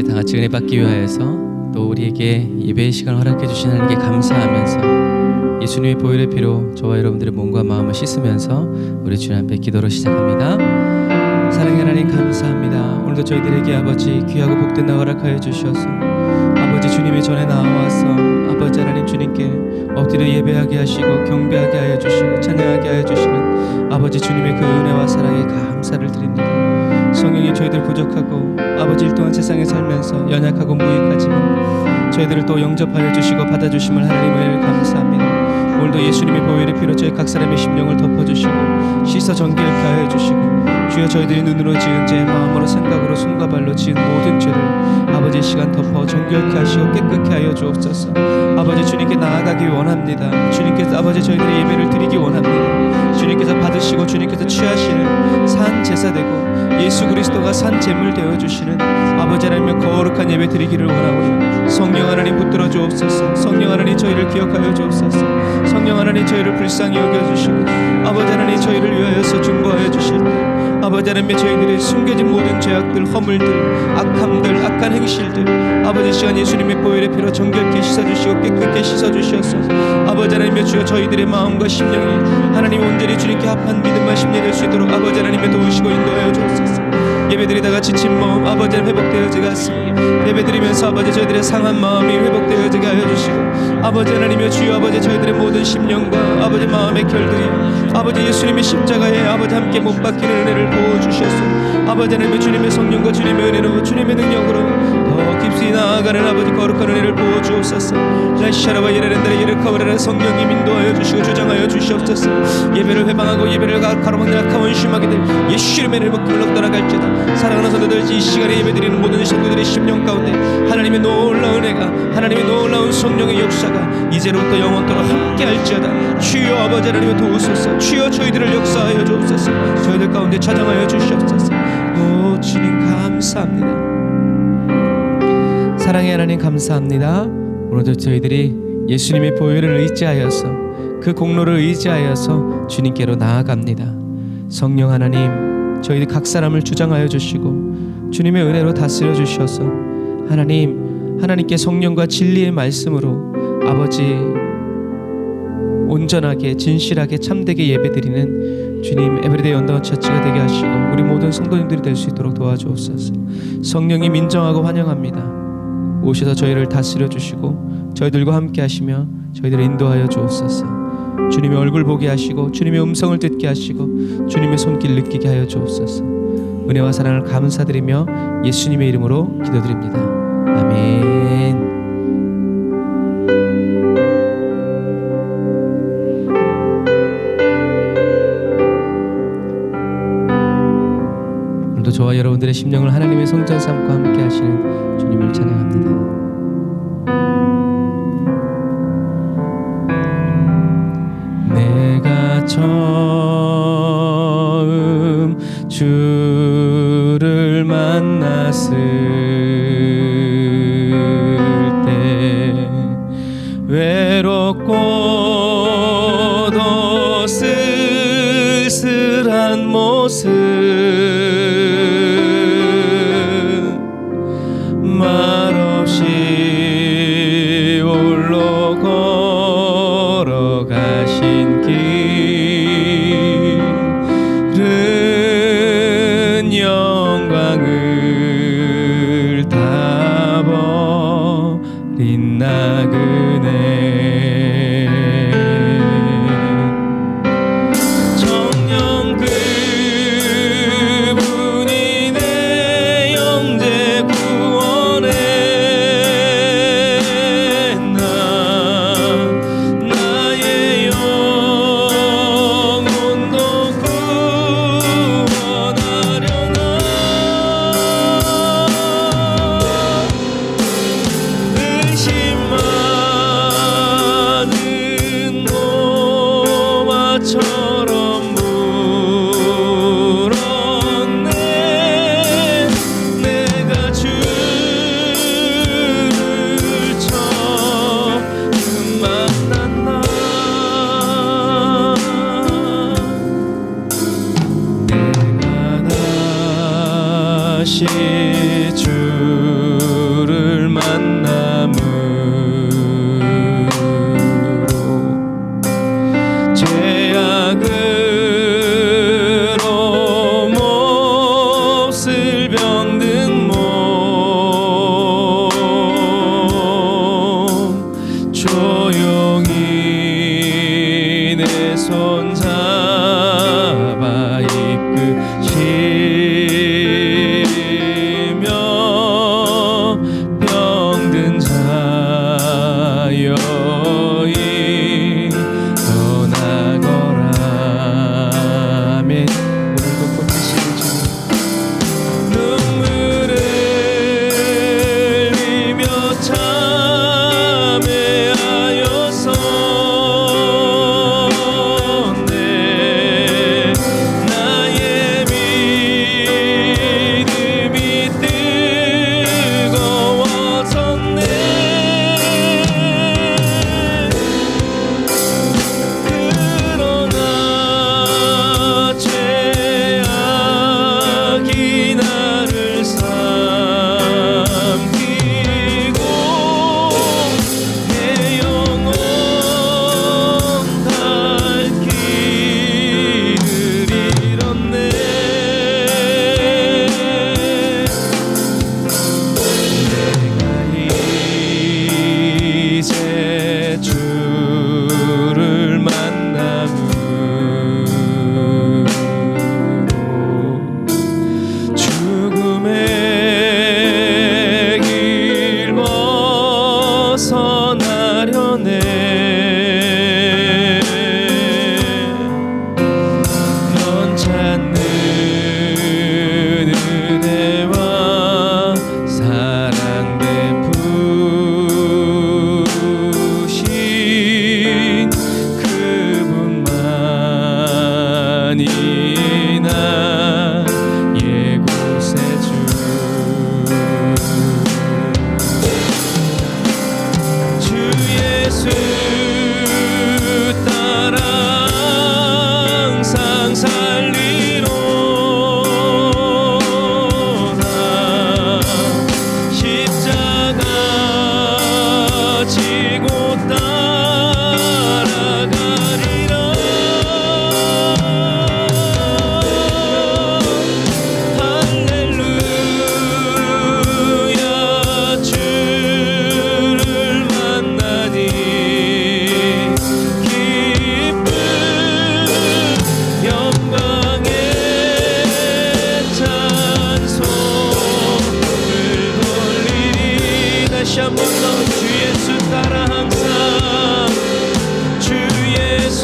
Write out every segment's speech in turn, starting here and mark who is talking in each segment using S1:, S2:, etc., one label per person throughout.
S1: 다 같이 은혜 받기 위하여서 또 우리에게 예배의 시간을 허락해 주신 하나님께 감사하면서 예수님의 보혈의 피로 저와 여러분들의 몸과 마음을 씻으면서 우리 주님 앞에 기도로 시작합니다. 사랑의 하나님 감사합니다. 오늘도 저희들에게 아버지 귀하고 복된 날 허락하여 주셔서 아버지 주님의 전에 나와서 아버지 하나님 주님께 엎드려 예배하게 하시고 경배하게 하여 주시고 찬양하게 하여 주시는 아버지 주님의 그 은혜와 사랑에 감사를 드립니다. 성령이 저희들 부족하고 아버지 일 동안 세상에 살면서 연약하고 무익하지만 저희들을 또 영접하여 주시고 받아주심을 하나님을 감사합니다. 오늘도 예수님의 보혈의 피로 저희 각 사람의 심령을 덮어주시고 씻어 정결케 하여 주시고 주여 저희들이 눈으로 지은 죄 마음으로 생각으로 손과 발로 지은 모든 죄를 아버지의 시간 덮어 정결케 하시고 깨끗게 하여 주옵소서. 아버지 주님께 나아가기 원합니다. 주님께서 아버지 저희들의 예배를 드리기 원합니다. 주님께서 받으시고 주님께서 취하시는 산 제사되고 예수 그리스도가 산 제물 되어주시는 아버지 하나님의 거룩한 예배 드리기를 원하오니 성령 하나님 붙들어 주옵소서. 성령 하나님 저희를 기억하여 주옵소서. 성령 하나님 저희를 불쌍히 여겨주시고 아버지 하나님 저희를 위하여서 중보하여 주실 때 아버지 하나님 저희들의 숨겨진 모든 죄악들 허물들 악함들 악한 행실들 아버지 시간 예수님의 보혈의 피로 정결케 씻어주시고 깨끗게 씻어주시옵소서. 아버지 하나님의 주여 저희들의 마음과 심령이 하나님 온전히 주님께 합한 믿음과 심리 될 수 있도록 아버지 하나님의 도우시고 인도하여 주옵소서. 예배드리다가 지친 마음 아버지 하나님 회복되어지게 하시고 예배드리면서 아버지 저희들의 상한 마음이 회복되어지게 하여 주시고 아버지 하나님의 주여 아버지 저희들의 모든 심령과 아버지 마음의 결들이 아버지 예수님의 십자가에 아버지 함께 못 박히는 은혜를 부어주셔서 아버지 하나님의 주님의 성령과 주님의 은혜로 주님의 능력으로 더 깊이 나아가는 아버지 거룩한 은혜를 부어주옵소서. 라시아라와 예레렌다라 예르카오라라 성령님 인도하여 주시고 주장하여 주시옵소서. 예배를 회방하고 예배를 가로막는 악한 원수마귀들 예수님의 이름으로 끌러 떠나갈지어다. 사랑하는 성도들 이 시간에 예배드리는 모든 성도들의 심령 가운데 하나님의 놀라운 은혜가 하나님의 놀라운 성령의 역사가 이제로부터 영원토록 함께할지어다. 주여 아버지 하나님의 도우소서. 주여 저희들을 역사하여 주옵소서. 저희들 가운데 찬양하여 주시옵소서. 오 주님 감사합니다. 사랑의 하나님 감사합니다. 오늘도 저희들이 예수님의 보혈을 의지하여서 그 공로를 의지하여서 주님께로 나아갑니다. 성령 하나님 저희들 각 사람을 주장하여 주시고 주님의 은혜로 다스려 주셔서 하나님께 성령과 진리의 말씀으로 아버지 온전하게 진실하게 참되게 예배드리는 주님 에브리데이 언더원 처치가 되게 하시고 우리 모든 성도님들이 될 수 있도록 도와주옵소서. 성령님 인정하고 환영합니다. 오셔서 저희를 다스려 주시고 저희들과 함께 하시며 저희들을 인도하여 주옵소서. 주님의 얼굴 보게 하시고 주님의 음성을 듣게 하시고 주님의 손길 느끼게 하여 주옵소서. 은혜와 사랑을 감사드리며 예수님의 이름으로 기도드립니다. 아멘. 오늘도 저와 여러분들의 심령을 하나님의 성전 삼고 함께 하시는 주님을 찬양합니다. 내가 처음 주를 만났을 때 외롭고도 쓸쓸한 모습 말없이 홀로 걸어가신 길은 영광을 다 버린 나그네 정녕 그분이 내 영재 구원해 나의 영혼도 구원하려나 의심 많은 노아처럼 물었네. 내가 주를 처음 만난 날 내가 다시 주를 한 번 더 주 예수 따라 항상 주 예수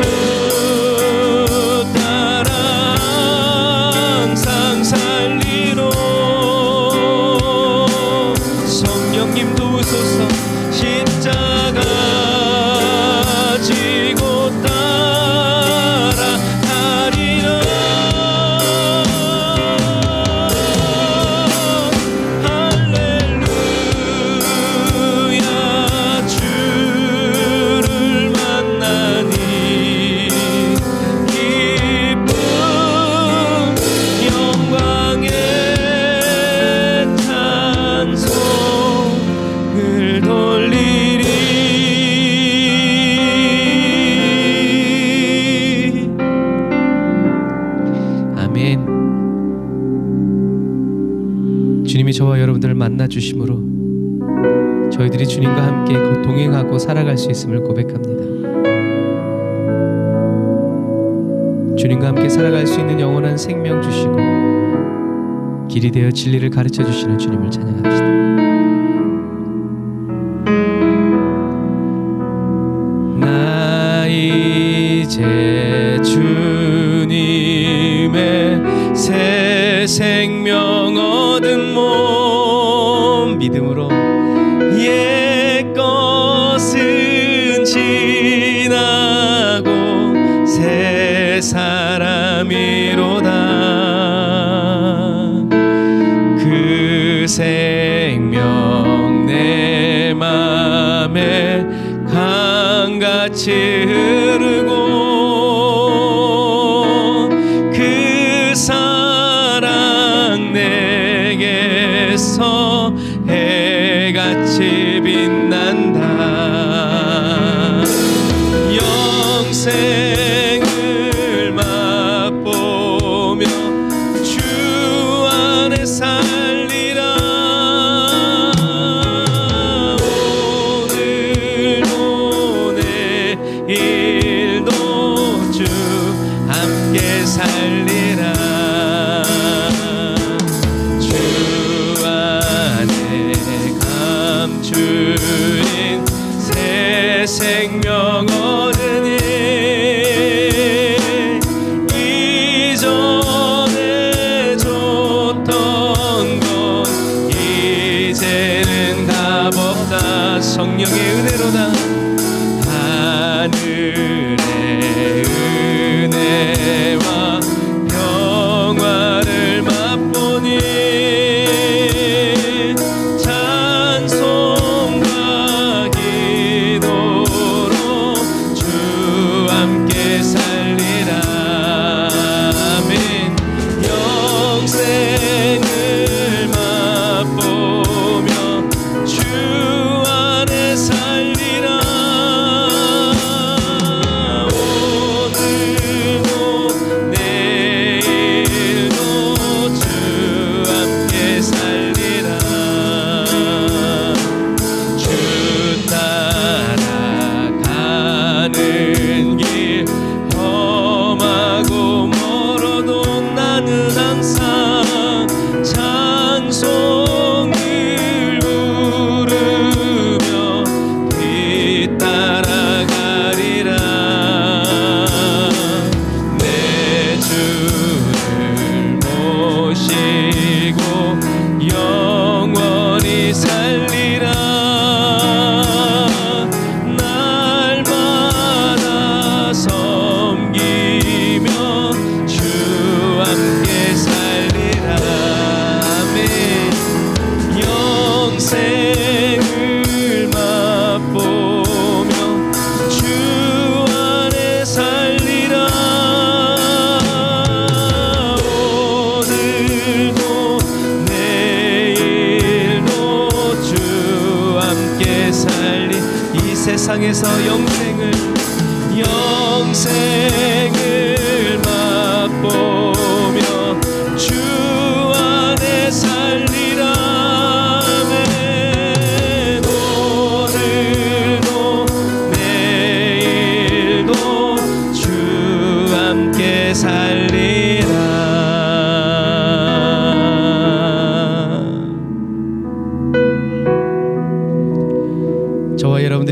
S1: 따라 항상 살리로 성령님 도우소서 십자가 지고 따라가리라 할렐루야 주를 만나니 기쁨 영광의 찬송을 돌리리 아멘. 주님이 저와 여러분들을 만나 주심으로 저희들이 주님과 함께 동행하고 살아갈 수 있음을 고백합니다. 주님과 함께 살아갈 수 있는 영원한 생명 주시고 길이 되어 진리를 가르쳐 주시는 주님을 찬양합시다. 나 이제 주님의 새 생명 얻은 몸 믿음으로 옛 것은 지나고 새 사람이로다 그 생명 내 맘에 강같이 흐르고 그 사랑 내게서 해같이 빛난다 영생을 맛보며 주 안에 살리라 오늘도 내일도 주 함께 살리라 주 안에 감추인 새 생명 얻으니 이전에 줬던 것 이제는 값없다 성령의 은혜로다 하늘의 은혜와 평화를 맛보니 찬송과 기도로 주 함께 살리라 아멘 영생을 맛보며 주 안에 살리라 오늘도 내일도 주 함께 살리라 주 따라가는 길 험하고 멀어도 나는 항상 찬송을 부르며 뒤따라가리라 내 주를 모시고 영원히 살리라 날마다 섬기며 주 함께 살리라 아멘 영생을 맛보며 주 안에 살리라 오늘도 내일도 주 함께 살리 이 세상에서 영생을 맛보며 주 안에 살리라 아멘 오늘도 내일도 주 함께 살리라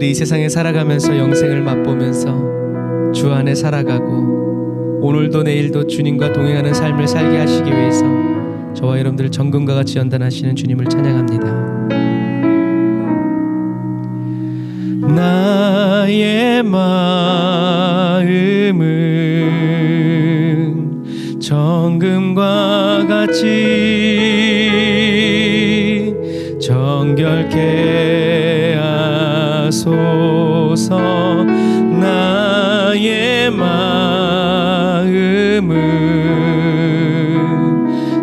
S1: 여러분들이 이 세상에 살아가면서 영생을 맛보면서 주 안에 살아가고 오늘도 내일도 주님과 동행하는 삶을 살게 하시기 위해서 저와 여러분들 정금과 같이 연단하시는 주님을 찬양합니다. 나의 마음은 정금과 같이 정결케 하소서. 나의 마음은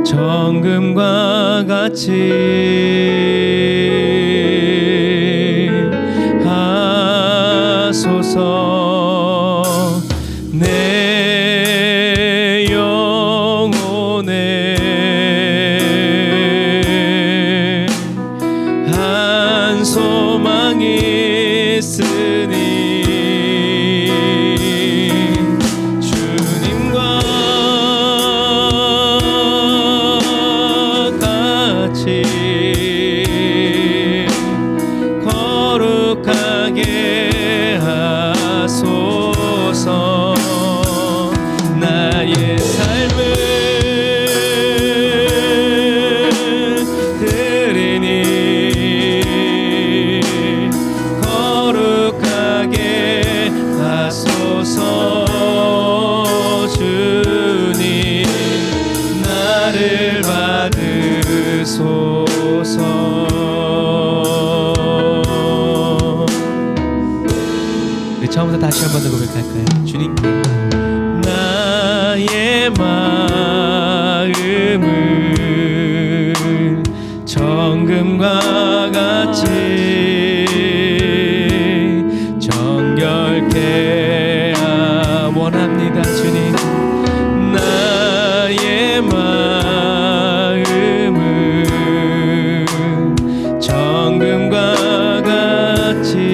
S1: 정금과 같이 하소서. 내 영혼에 한 소망이 있으니 주님과 같이 거룩하게 하소서. 나의 삶을 드리니 거룩하게 하소서. 주님 나를 받으소서. 처음부터 다시 한 번 더 고백할까요? 주님께 나의 마음은 정금과 같이 정결케 원합니다. 주님 나의 마음은 정금과 같이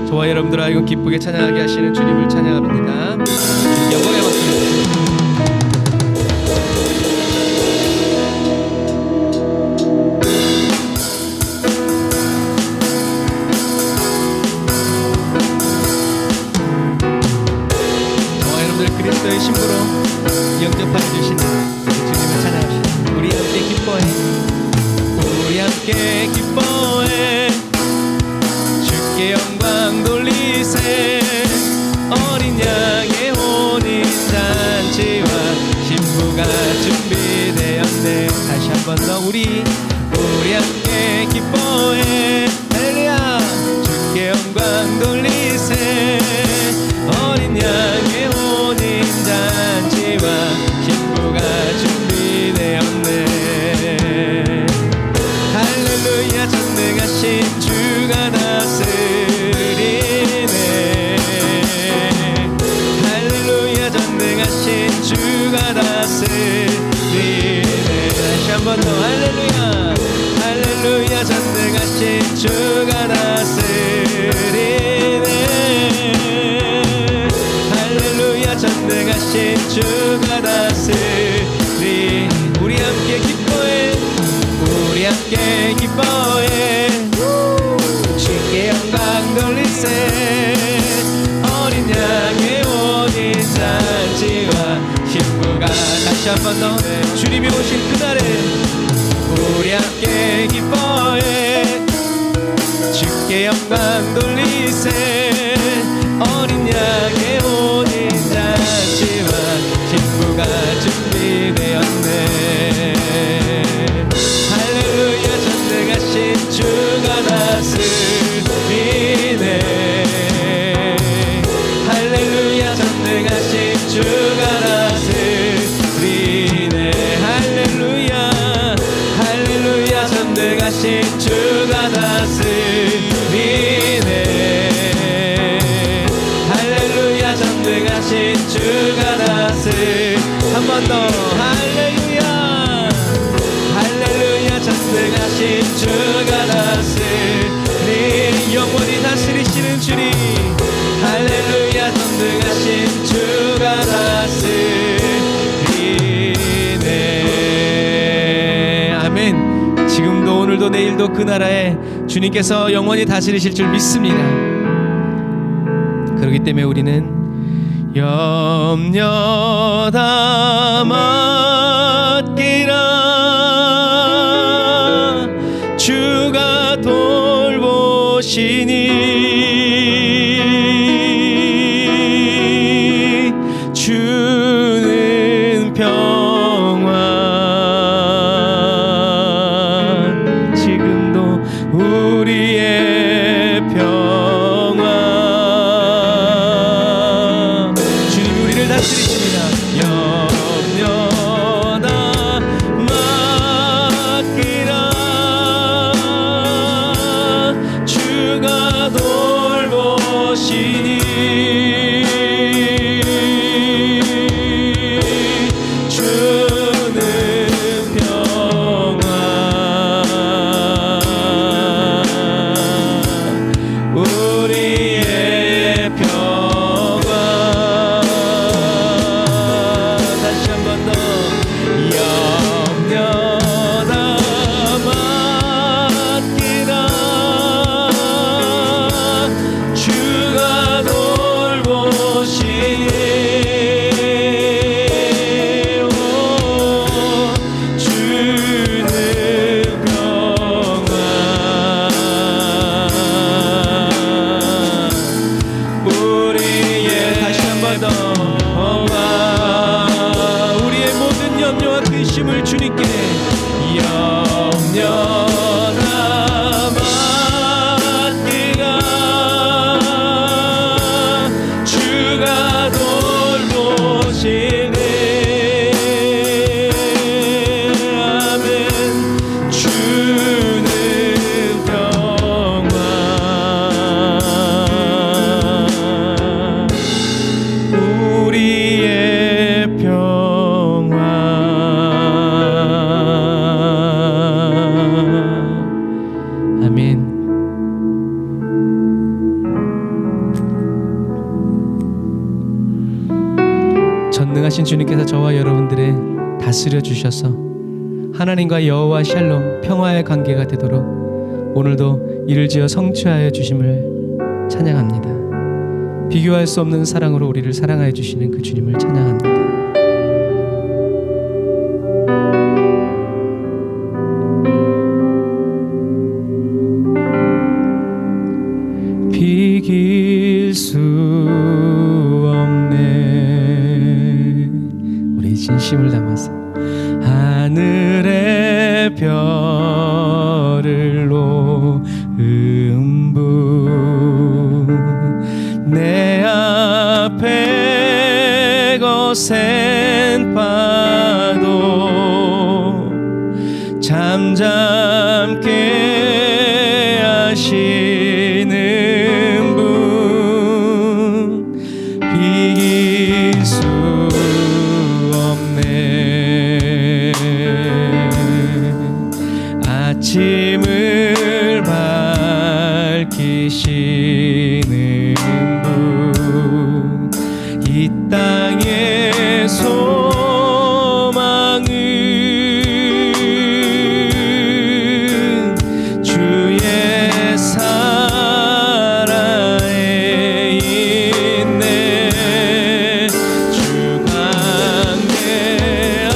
S1: 저와 여러분들 아이고 기쁘게 찬양하게 하시는 주님을 찬양합니다. 영광의 박수 주세요. 저와 여러분들 그리스도의 신부로 영접하여 주시는 주님을 찬양합시다. 우리 함께 기뻐해, 우리 함께 기뻐해, 주께 영광 돌리세. 어린 양의 혼인잔치와 신부가 준비되었네. 다시 한 번 더 우리 함께 기뻐해. 할렐루야. 주께 영광 돌리세. 어린 양의 혼인잔치와 신부가 준비되었네. 할렐루야. 전능하신 주가 다스리네. 할렐루야. 전능하신 주가 다스리네. 다시 한 번 더 할렐루야. 할렐루야. 전능하신 주가 다스리네. 할렐루야. 전능하신 주가 다스리네. 우리 함께 기뻐해, 우리 함께 기뻐해. 주께 영광 돌리세. 어린 양 다시 한 번 더 주님이 오신 그날에 우리 함께 기뻐해 주께 영광 돌리세 어린 양의 혼인 잔치와 신부가 준비되었네 할렐루야 전능하신 주가 다스리네 할렐루야 전능하신 주가 다스리네 할렐루야 할렐루야 전능하신 주가 다스리네 할렐루야 전능하신 주가 다스리네 한 번 더 할렐루야 할렐루야 전능하신 주가 다스리네 영원히 다스리시는 주님 할렐루야 전능하신 주가 다스리네 아멘. 지금도 오늘도 내일도 그 나라에 주님께서 영원히 다스리실 줄 믿습니다. 그렇기 때문에 우리는 염려 다 맡기라 주가 돌보시니 주는 평안 지금도 우리의 평안 주님이 우리를 다스리십니다. 염려 다 맡기라 주가 돌보시니 주는 평안 우리의 평안 다시 한 번 더 염려 다 맡기라 주가 돌보시니 주는 평안 우리의 다시 한 번 더 우리의 모든 염려와 근심을 주님께 염려 다 맡기라 주가 돌보시네 아멘 주는 평안 우리의 평안 아멘. 전능하신 주님께서 저와 여러분들의 다스려 주셔서 하나님과 여호와 샬롬 평화의 관계가 되도록 오늘도 이를 지어 성취하여 주심을 찬양합니다. 비교할 수 없는 사랑으로 우리를 사랑하여 주시는 그 주님을 찬양합니다. 비길 수 없네 우리 진심을 담아서 하늘의 별을 놓은 분 내 앞에 거센 파도 잠잠게 하시는 분 비길 수 없네 아침을 밝히시는 분 이 땅의 소망은 주의 사랑에 있네 주 관계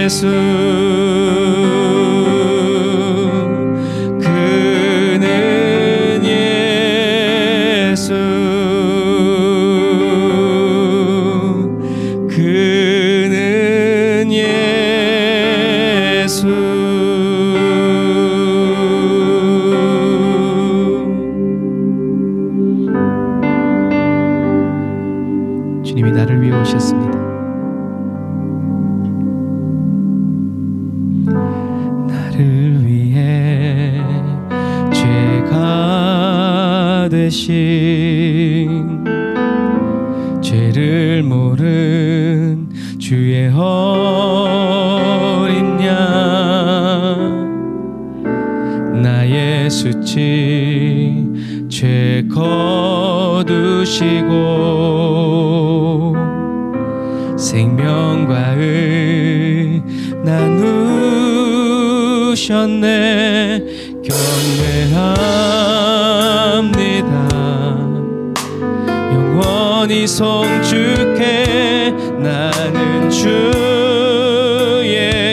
S1: 예수 그는 예수 그는 예수 주님이 나를 위해 오셨습니다. 나를 위해 죄가 되신 죄를 모른 주의 어린 양 나의 수치 죄 거두시고 생명과 의 나누셨네 경배합니다 영원히 송축해 나는 주의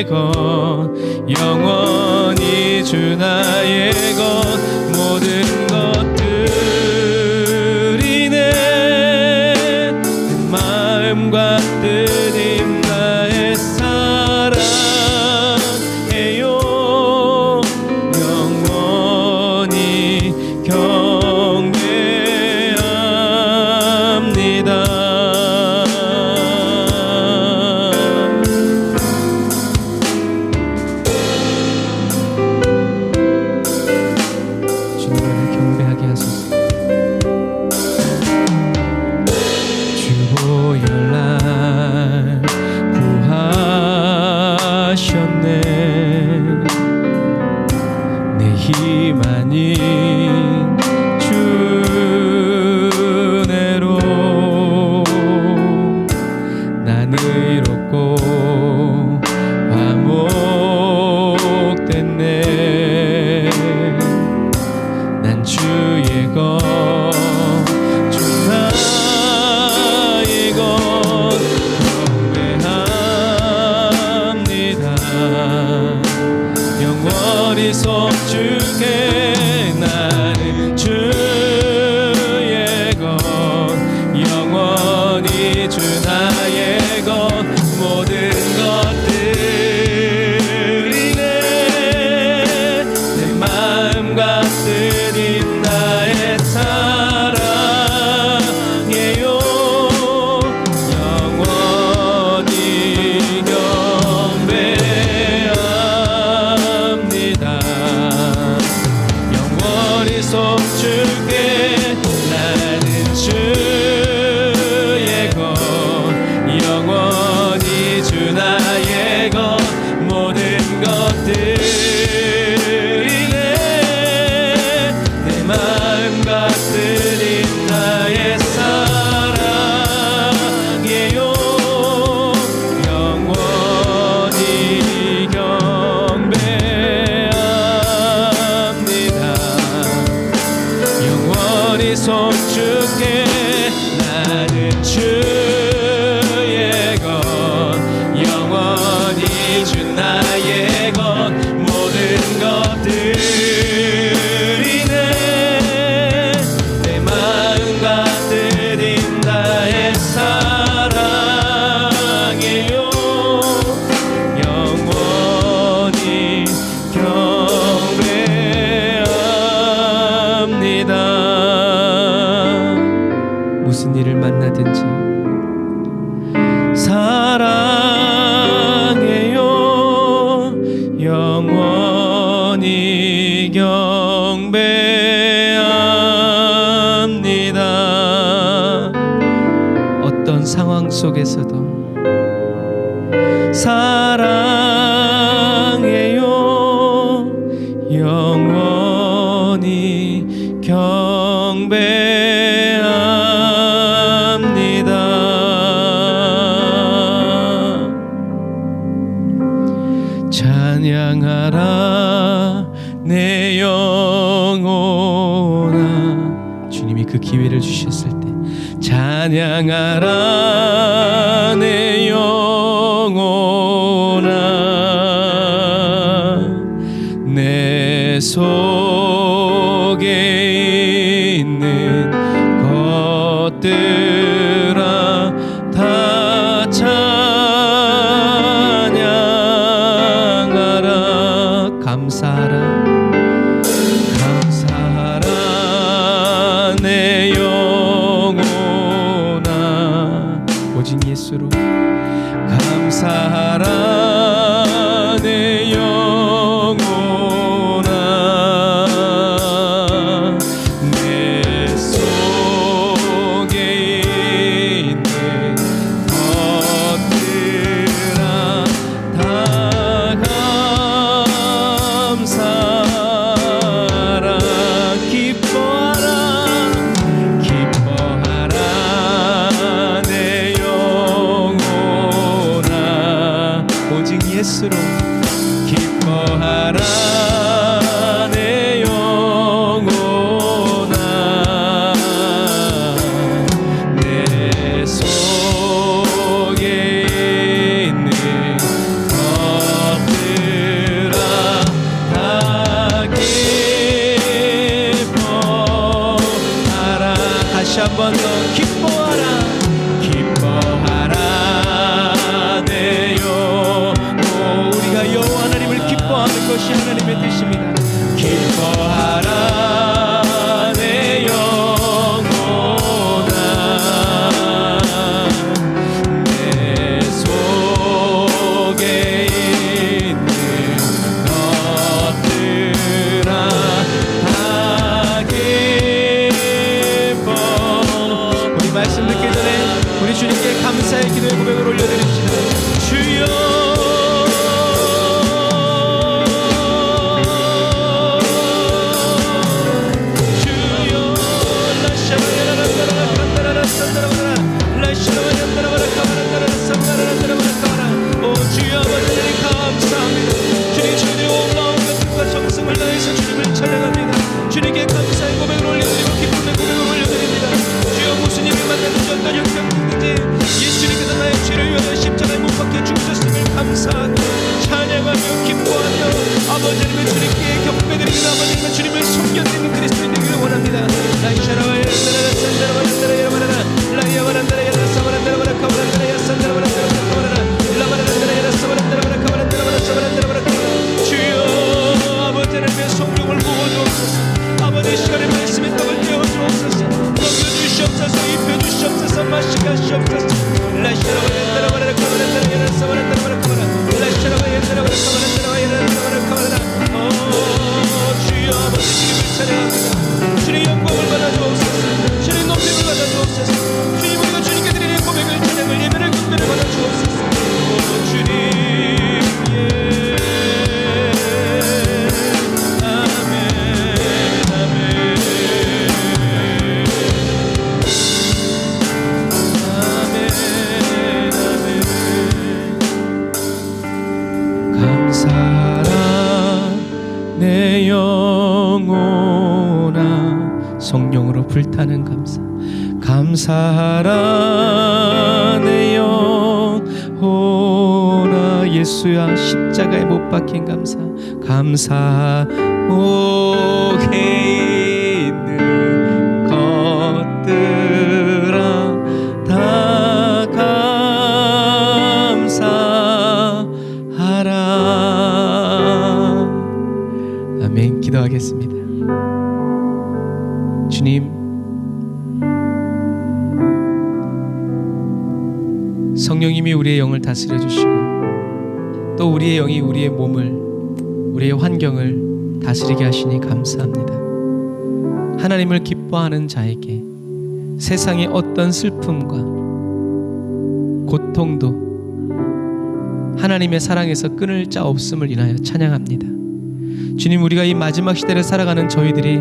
S1: 것 영원히 주 나의 것 모든 것들이 내 마음과 뜻임 나의 사랑해요 영원히 경배합니다 주님을 경배하게 하소서 주보혈날 구하셨네 내 힘 아닌 주내로 난 의롭고 화목됐네 난 주의 것 주 나의 것 경배합니다 영원히 송축해 나는 주의 것 영원히 주 나의 것 모든 것들이 내 마음과 뜻인 나의 사랑해요 영원히 경배합니다 영원히 송축해 나는 주의 것 영원히 주 나의 것 모든 것들이 내 마음과 뜻인 나의 사랑해요 영원히 경배합니다 영원히 송축해 나는 주의 것 영원히 주 나의 것 모든 것들이 내 마음과 뜻인 나의 사랑해요 영원히 경배합니다 무슨 일을 만나든지 사랑해요 영원히 경배합니다 어떤 상황 속에서도 사랑해요 영원히 경배합니다 찬양하라 내 영혼아 주님이 그 기회를 주셨을 때 찬양하라 내 영혼아 감사하라 내 영혼아 내 속에 있는 것들아 다 감사하라 기뻐하라 내 영혼아 오직 예수로 기뻐하라 내 영혼아 내 속에 있는 것들아 다 기뻐하라 다시 한 번 더 기뻐하라 내 영혼 우리가 여호와 하나님을 기뻐하는 것이 하나님의 뜻입니다. 기뻐하라 내 영혼아 내 속에 있는 것들아 다 기뻐 우리 말씀 듣기 전에 우리 주님께 감사의 기도의 고백을 올려드립시다. 주여 오 주여 아버지 감사합니다. 주님 저희들이 올라온 것들과 정성을 다해서 주님을 찬양합니다. 주님께 감사의 고백을 올려드리고 기쁨의 고백을 올려드립니다. 주여 무슨 일을 만나든지 어떤 형편이든지 예수님께서 나의 죄를 위하여 십자가에 못 박혀 죽으셨음을 감사하며 찬양하며 기뻐하며 아버지님의 주님께 경배드리며 아버지님의 주님을 섬겨드리는 그리스도인 되기를 원합니다. 라이샤라와 야란다라 산다라 바란다라 야라바라라 라이야 바란다라 야라사 바란다라 바라카 바란다라 야산다라 바란다라 바라카 바라라 라바란다라 야라사 바란다라 바라카 바란다라 바라사 바란다라 바라카 주여 아버지 하나님의 성령을 부어주옵소서. 아버지 시간에 말씀의 떡을 떼어주옵소서. 먹여주시옵소서. 입혀주시옵소서. 마시게 하시옵소서. 라이샤라와 야란다라 바라카 바란다라 야라사 바란다라 바라카 바라라 라이샤라와 야란다라 바라카 바란다라 야라사 바라카 바라라 주여 아버지 주님을 찬양합니다. 주님 영광을 받아주옵소서. 주님 높임을 받아주옵소서. 주님 우리가 주님께 드리는 고백을 찬양을 예배를 군대를 받아주옵소서. 주님 예 아멘 아멘 아멘 아멘 감사하라 내 영혼아 성령으로 불타는 감사 감사하라 내 영혼아 예수야 십자가에 못 박힌 감사 감사하게 있는 것들아 다 감사하라 아멘. 기도하겠습니다. 주님 성령님이 우리의 영을 다스려 주시고 또 우리의 영이 우리의 몸을 우리의 환경을 다스리게 하시니 감사합니다. 하나님을 기뻐하는 자에게 세상의 어떤 슬픔과 고통도 하나님의 사랑에서 끊을 자 없음을 인하여 찬양합니다. 주님 우리가 이 마지막 시대를 살아가는 저희들이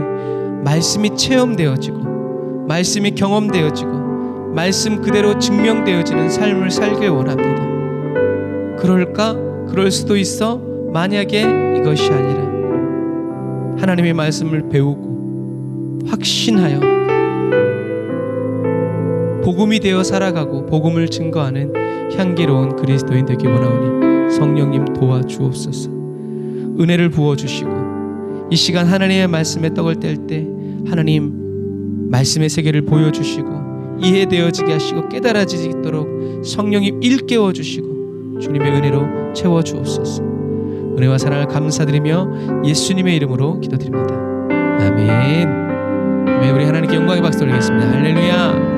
S1: 말씀이 체험되어지고 말씀이 경험되어지고 말씀 그대로 증명되어지는 삶을 살길 원합니다. 그럴까? 그럴 수도 있어. 만약에 이것이 아니라 하나님의 말씀을 배우고 확신하여 복음이 되어 살아가고 복음을 증거하는 향기로운 그리스도인 되기 원하오니 성령님 도와주옵소서. 은혜를 부어주시고 이 시간 하나님의 말씀에 떡을 뗄 때 하나님 말씀의 세계를 보여주시고 이해되어지게 하시고 깨달아지도록 성령님 일깨워 주시고 주님의 은혜로 채워주옵소서. 은혜와 사랑을 감사드리며 예수님의 이름으로 기도드립니다. 아멘. 아멘. 우리 하나님께 영광의 박수 올리겠습니다. 할렐루야.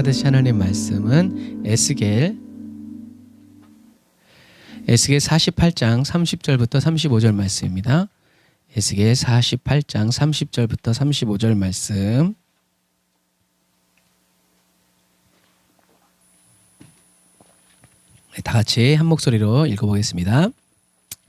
S1: 약속하듯이 하나님 말씀은 에스겔 48장 30절부터 35절 말씀입니다. 에스겔 48장 30절부터 35절 말씀. 다 같이 한 목소리로 읽어보겠습니다.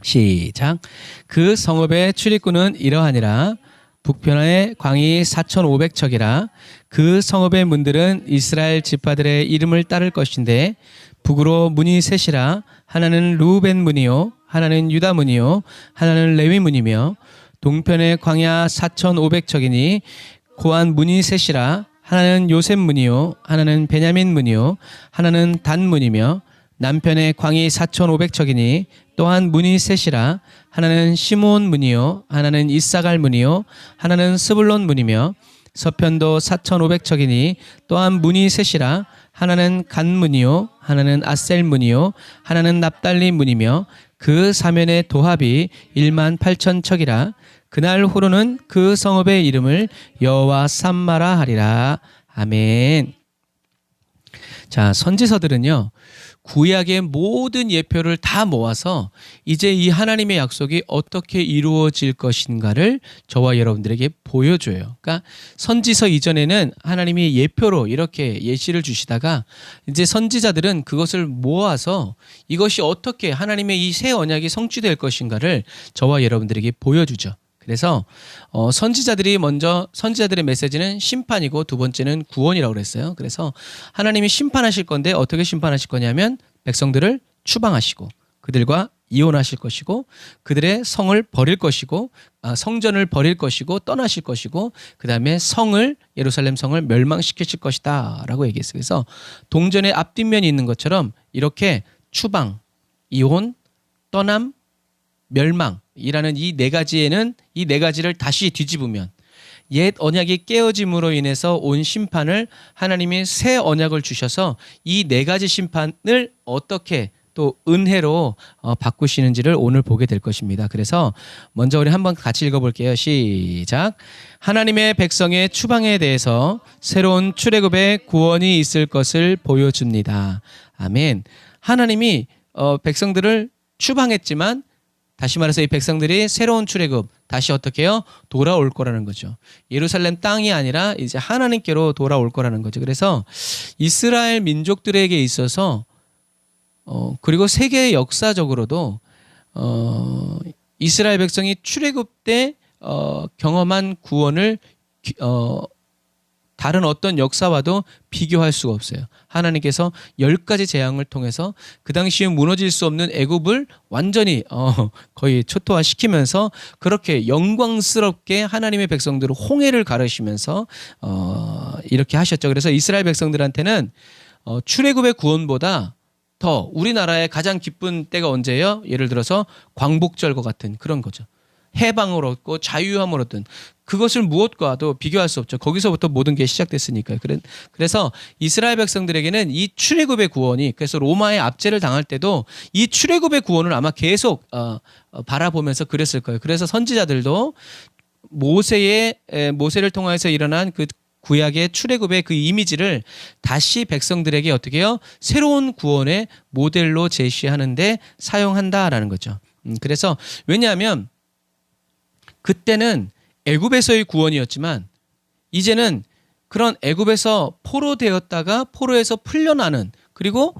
S1: 시작. 그 성읍의 출입구는 이러하니라. 북편의 광이 4,500척이라. 그 성읍의 문들은 이스라엘 지파들의 이름을 따를 것인데 북으로 문이 셋이라. 하나는 루벤 문이요, 하나는 유다 문이요, 하나는 레위 문이며 동편의 광야 4,500척이니 고한 문이 셋이라. 하나는 요셉 문이요, 하나는 베냐민 문이요, 하나는 단 문이며 남편의 광이 4,500척이니 또한 문이 셋이라. 하나는 시므온 문이요, 하나는 이사갈 문이요, 하나는 스불론 문이며 서편도 4,500척이니 또한 문이 셋이라. 하나는 간 문이요, 하나는 아셀 문이요, 하나는 납달리 문이며 그 사면의 도합이 18,000척이라. 그날 후로는 그 성읍의 이름을 여호와 삼마라 하리라. 아멘. 자, 선지서들은요, 구약의 모든 예표를 다 모아서 이제 이 하나님의 약속이 어떻게 이루어질 것인가를 저와 여러분들에게 보여줘요. 그러니까 선지서 이전에는 하나님이 예표로 이렇게 예시를 주시다가 이제 선지자들은 그것을 모아서 이것이 어떻게 하나님의 이 새 언약이 성취될 것인가를 저와 여러분들에게 보여주죠. 그래서 선지자들이 먼저 선지자들의 메시지는 심판이고 두 번째는 구원이라고 그랬어요. 그래서 하나님이 심판하실 건데 어떻게 심판하실 거냐면 백성들을 추방하시고 그들과 이혼하실 것이고 그들의 성을 버릴 것이고 성전을 버릴 것이고 떠나실 것이고 그 다음에 예루살렘 성을 멸망시키실 것이다 라고 얘기했어요. 그래서 동전의 앞뒷면이 있는 것처럼 이렇게 추방, 이혼, 떠남, 멸망이라는 이 네 가지를 다시 뒤집으면 옛 언약이 깨어짐으로 인해서 온 심판을 하나님이 새 언약을 주셔서 이 네 가지 심판을 어떻게 또 은혜로 바꾸시는지를 오늘 보게 될 것입니다. 그래서 먼저 우리 한번 같이 읽어볼게요. 시작. 하나님의 백성의 추방에 대해서 새로운 출애굽의 구원이 있을 것을 보여줍니다. 아멘. 하나님이 백성들을 추방했지만 다시 말해서 이 백성들이 새로운 출애굽 다시 어떻게 해요? 돌아올 거라는 거죠. 예루살렘 땅이 아니라 이제 하나님께로 돌아올 거라는 거죠. 그래서 이스라엘 민족들에게 있어서 그리고 세계 역사적으로도 이스라엘 백성이 출애굽 때 경험한 구원을 다른 어떤 역사와도 비교할 수가 없어요. 하나님께서 10가지 재앙을 통해서 그 당시에 무너질 수 없는 애굽을 완전히 거의 초토화시키면서 그렇게 영광스럽게 하나님의 백성들을 홍해를 가르시면서 이렇게 하셨죠. 그래서 이스라엘 백성들한테는 출애굽의 구원보다 더 우리나라의 가장 기쁜 때가 언제예요? 예를 들어서 광복절과 같은 그런 거죠. 해방을 얻고 자유함을 얻든 그것을 무엇과도 비교할 수 없죠. 거기서부터 모든 게 시작됐으니까요. 그래서 이스라엘 백성들에게는 이 출애굽의 구원이 그래서 로마의 압제를 당할 때도 이 출애굽의 구원을 아마 계속 바라보면서 그랬을 거예요. 그래서 선지자들도 모세를 통해서 일어난 그 구약의 출애굽의 그 이미지를 다시 백성들에게 어떻게 해요? 새로운 구원의 모델로 제시하는데 사용한다라는 거죠. 그래서 왜냐하면 그때는 애굽에서의 구원이었지만 이제는 그런 애굽에서 포로되었다가 포로에서 풀려나는 그리고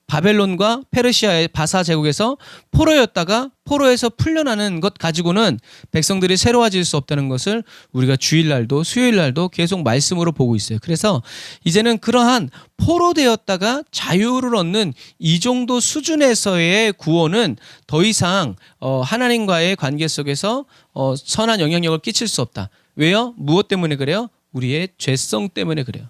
S1: 바벨론과 페르시아의 바사 제국에서 포로였다가 포로에서 풀려나는 것 가지고는 백성들이 새로워질 수 없다는 것을 우리가 주일날도 수요일날도 계속 말씀으로 보고 있어요. 그래서 이제는 그러한 포로되었다가 자유를 얻는 이 정도 수준에서의 구원은 더 이상 하나님과의 관계 속에서 선한 영향력을 끼칠 수 없다. 왜요? 무엇 때문에 그래요? 우리의 죄성 때문에 그래요.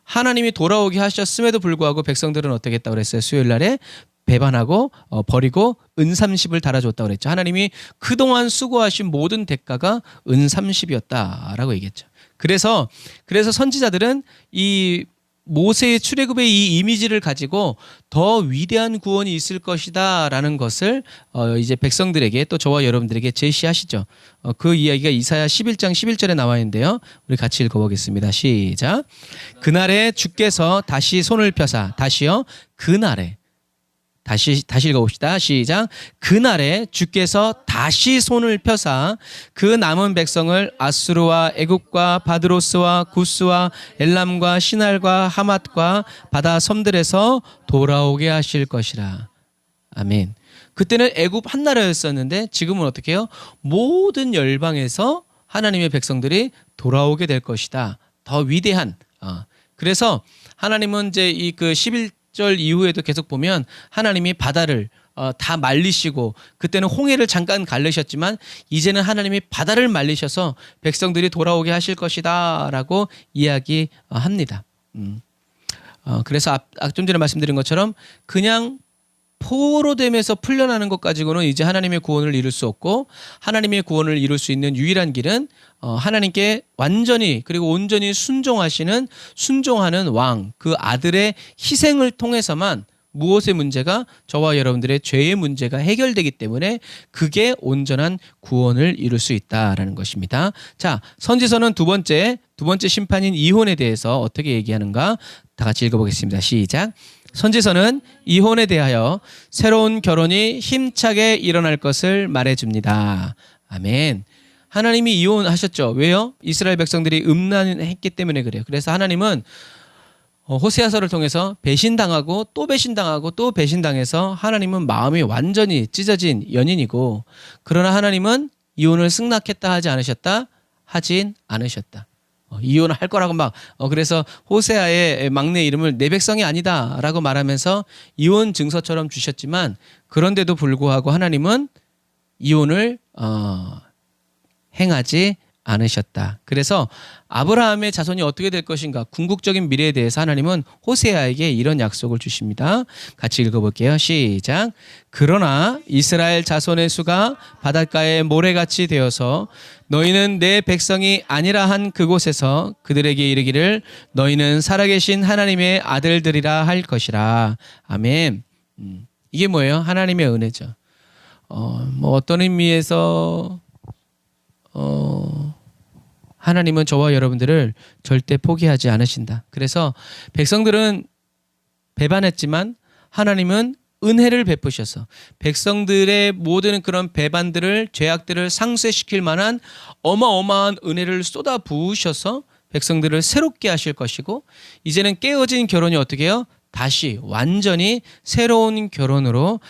S1: 하나님이 돌아오게 하셨음에도 불구하고 백성들은 어떻게 했다고 그랬어요? 수요일 날에 배반하고 버리고 은30을 달아줬다고 그랬죠. 하나님이 그동안 수고하신 모든 대가가 은30이었다라고 얘기했죠. 그래서 선지자들은 이 모세의 출애굽의 이 이미지를 가지고 더 위대한 구원이 있을 것이다라는 것을 이제 백성들에게 또 저와 여러분들에게 제시하시죠. 그 이야기가 이사야 11장 11절에 나와 있는데요. 우리 같이 읽어보겠습니다. 시작. 그날에 주께서 다시 손을 펴사 다시요. 그날에 다시 읽어봅시다. 시작. 그날에 주께서 다시 손을 펴사 그 남은 백성을 아수르와 애굽과 바드로스와 구스와 엘람과 시날과 하맛과 바다 섬들에서 돌아오게 하실 것이라. 아멘. 그때는 애굽 한 나라였었는데 지금은 어떻게 해요? 모든 열방에서 하나님의 백성들이 돌아오게 될 것이다. 더 위대한. 그래서 하나님은 이제 이 그 11절 이후에도 계속 보면 하나님이 바다를 다 말리시고 그때는 홍해를 잠깐 가르셨지만 이제는 하나님이 바다를 말리셔서 백성들이 돌아오게 하실 것이다라고 이야기합니다. 그래서 좀 전에 말씀드린 것처럼 그냥 포로됨에서 풀려나는 것 가지고는 이제 하나님의 구원을 이룰 수 없고 하나님의 구원을 이룰 수 있는 유일한 길은 하나님께 완전히 그리고 온전히 순종하는 왕, 그 아들의 희생을 통해서만 무엇의 문제가 저와 여러분들의 죄의 문제가 해결되기 때문에 그게 온전한 구원을 이룰 수 있다라는 것입니다. 자, 선지서는 두 번째 심판인 이혼에 대해서 어떻게 얘기하는가 다 같이 읽어보겠습니다. 시작. 선지서는 이혼에 대하여 새로운 결혼이 힘차게 일어날 것을 말해줍니다. 아멘. 하나님이 이혼하셨죠. 왜요? 이스라엘 백성들이 음란했기 때문에 그래요. 그래서 하나님은 호세아서를 통해서 배신당하고 또 배신당하고 또 배신당해서 하나님은 마음이 완전히 찢어진 연인이고 그러나 하나님은 이혼을 승낙했다 하지 않으셨다? 하진 않으셨다. 이혼을 할 거라고 그래서 호세아의 막내 이름을 내 백성이 아니다라고 말하면서 이혼 증서처럼 주셨지만 그런데도 불구하고 하나님은 이혼을 행하지 않으셨다. 그래서 아브라함의 자손이 어떻게 될 것인가 궁극적인 미래에 대해서 하나님은 호세아에게 이런 약속을 주십니다. 같이 읽어볼게요. 시작. 그러나 이스라엘 자손의 수가 바닷가의 모래같이 되어서 너희는 내 백성이 아니라 한 그곳에서 그들에게 이르기를 너희는 살아계신 하나님의 아들들이라 할 것이라. 아멘. 이게 뭐예요? 하나님의 은혜죠. 어떤 의미에서 하나님은 저와 여러분들을 절대 포기하지 않으신다. 그래서 백성들은 배반했지만 하나님은 은혜를 베푸셔서 백성들의 모든 그런 배반들을 죄악들을 상쇄시킬 만한 어마어마한 은혜를 쏟아 부으셔서 백성들을 새롭게 하실 것이고 이제는 깨어진 결혼이 어떻게 해요? 다시 완전히 새로운 결혼으로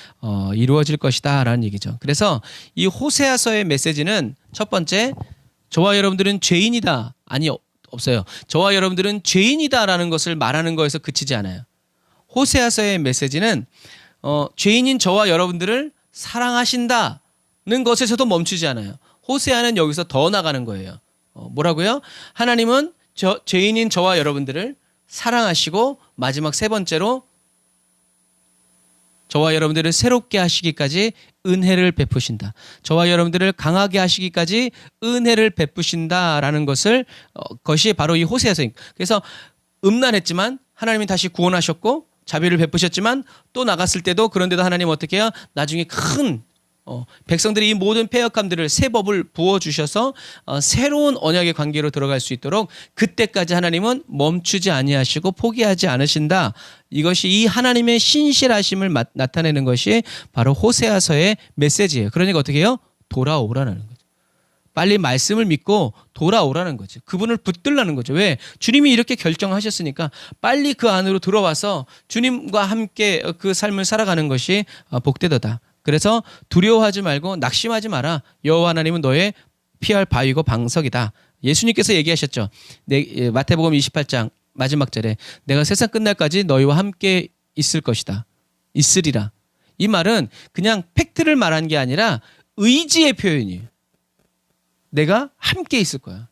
S1: 이루어질 것이다 라는 얘기죠. 그래서 이 호세아서의 메시지는 첫 번째 저와 여러분들은 죄인이다. 아니 없어요. 저와 여러분들은 죄인이다라는 것을 말하는 거에서 그치지 않아요. 호세아서의 메시지는 죄인인 저와 여러분들을 사랑하신다는 것에서도 멈추지 않아요. 호세아는 여기서 더 나가는 거예요. 뭐라고요? 하나님은 죄인인 저와 여러분들을 사랑하시고 마지막 세 번째로 저와 여러분들을 새롭게 하시기까지 은혜를 베푸신다. 저와 여러분들을 강하게 하시기까지 은혜를 베푸신다라는 것이 바로 이 호세아서입니다. 그래서 음란했지만 하나님이 다시 구원하셨고 자비를 베푸셨지만 또 나갔을 때도 그런데도 하나님 어떻게 해요? 나중에 큰 백성들이 이 모든 패역함들을 새 법을 부어주셔서 새로운 언약의 관계로 들어갈 수 있도록 그때까지 하나님은 멈추지 아니하시고 포기하지 않으신다. 이것이 이 하나님의 신실하심을 나타내는 것이 바로 호세아서의 메시지예요. 그러니까 어떻게 해요? 돌아오라는 거죠. 빨리 말씀을 믿고 돌아오라는 거죠. 그분을 붙들라는 거죠. 왜? 주님이 이렇게 결정하셨으니까 빨리 그 안으로 들어와서 주님과 함께 그 삶을 살아가는 것이 복되도다. 그래서 두려워하지 말고 낙심하지 마라. 여호와 하나님은 너의 피할 바위고 방석이다. 예수님께서 얘기하셨죠. 마태복음 28장 마지막 절에 내가 세상 끝날까지 너희와 함께 있을 것이다. 있으리라. 이 말은 그냥 팩트를 말한 게 아니라 의지의 표현이에요. 내가 함께 있을 거야.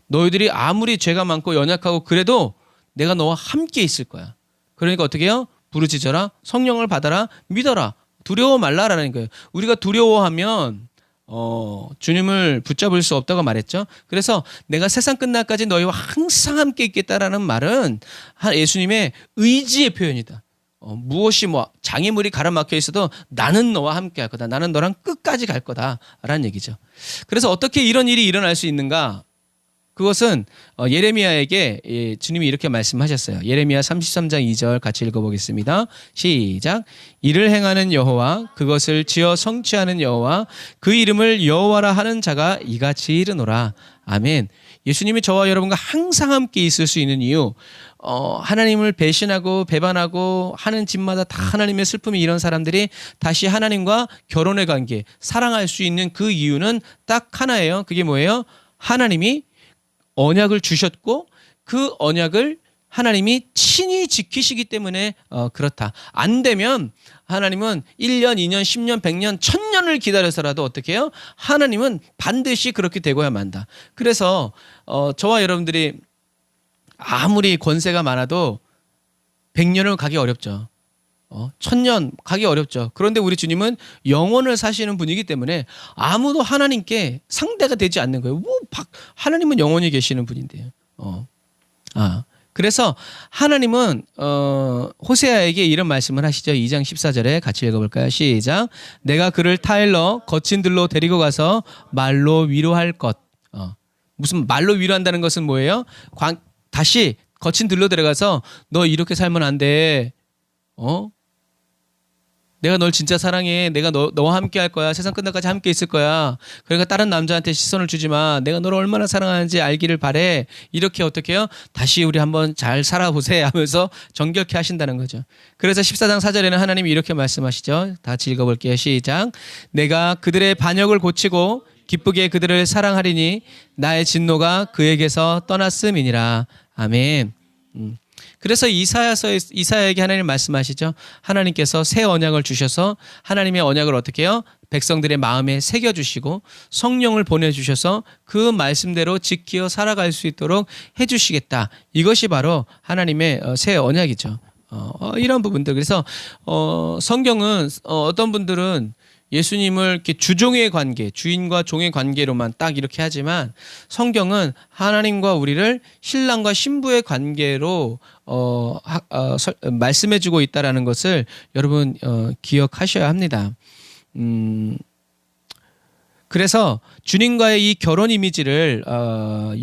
S1: 너희들이 아무리 죄가 많고 연약하고 그래도 내가 너와 함께 있을 거야. 그러니까 어떻게 해요? 부르짖어라. 성령을 받아라. 믿어라. 두려워 말라라는 거예요. 우리가 두려워하면 주님을 붙잡을 수 없다고 말했죠. 그래서 내가 세상 끝날까지 너희와 항상 함께 있겠다라는 말은 예수님의 의지의 표현이다. 무엇이 장애물이 가로막혀 있어도 나는 너와 함께 할 거다. 나는 너랑 끝까지 갈 거다라는 얘기죠. 그래서 어떻게 이런 일이 일어날 수 있는가? 그것은 예레미야에게 주님이 이렇게 말씀하셨어요. 예레미야 33장 2절 같이 읽어보겠습니다. 시작. 이를 행하는 여호와, 그것을 지어 성취하는 여호와, 그 이름을 여호와라 하는 자가 이같이 이르노라. 아멘. 예수님이 저와 여러분과 항상 함께 있을 수 있는 이유, 하나님을 배신하고 배반하고 하는 집마다 다 하나님의 슬픔이 이런 사람들이 다시 하나님과 결혼의 관계, 사랑할 수 있는 그 이유는 딱 하나예요. 그게 뭐예요? 하나님이 언약을 주셨고 그 언약을 하나님이 친히 지키시기 때문에 그렇다. 안 되면 하나님은 1년, 2년, 10년, 100년, 1000년을 기다려서라도 어떻게 해요? 하나님은 반드시 그렇게 되고야 만다. 그래서 저와 여러분들이 아무리 권세가 많아도 100년을 가기 어렵죠. 1000년 가기 어렵죠. 그런데 우리 주님은 영원을 사시는 분이기 때문에 아무도 하나님께 상대가 되지 않는 거예요. 하나님은 영원히 계시는 분인데요. 그래서 하나님은 호세아에게 이런 말씀을 하시죠. 2장 14절에 같이 읽어볼까요? 시작. 내가 그를 타일러 거친 들로 데리고 가서 말로 위로할 것. 무슨 말로 위로한다는 것은 뭐예요? 다시 거친 들로 데려가서 너 이렇게 살면 안 돼. 내가 널 진짜 사랑해. 내가 너와 함께 할 거야. 세상 끝날까지 함께 있을 거야. 그러니까 다른 남자한테 시선을 주지 마. 내가 너를 얼마나 사랑하는지 알기를 바래. 이렇게 어떻게 해요? 다시 우리 한번 잘 살아보세 하면서 정결케 하신다는 거죠. 그래서 14장 4절에는 하나님이 이렇게 말씀하시죠. 다 같이 읽어볼게요. 시작. 내가 그들의 반역을 고치고 기쁘게 그들을 사랑하리니 나의 진노가 그에게서 떠났음이니라. 아멘. 그래서 이사야에게 하나님 말씀하시죠. 하나님께서 새 언약을 주셔서 하나님의 언약을 어떻게 해요? 백성들의 마음에 새겨주시고 성령을 보내주셔서 그 말씀대로 지키어 살아갈 수 있도록 해주시겠다. 이것이 바로 하나님의 새 언약이죠. 이런 부분들. 그래서 성경은 어떤 분들은 예수님을 이렇게 주종의 관계, 주인과 종의 관계로만 딱 이렇게 하지만 성경은 하나님과 우리를 신랑과 신부의 관계로 말씀해주고 있다라는 것을 여러분 기억하셔야 합니다. 그래서 주님과의 이 결혼 이미지를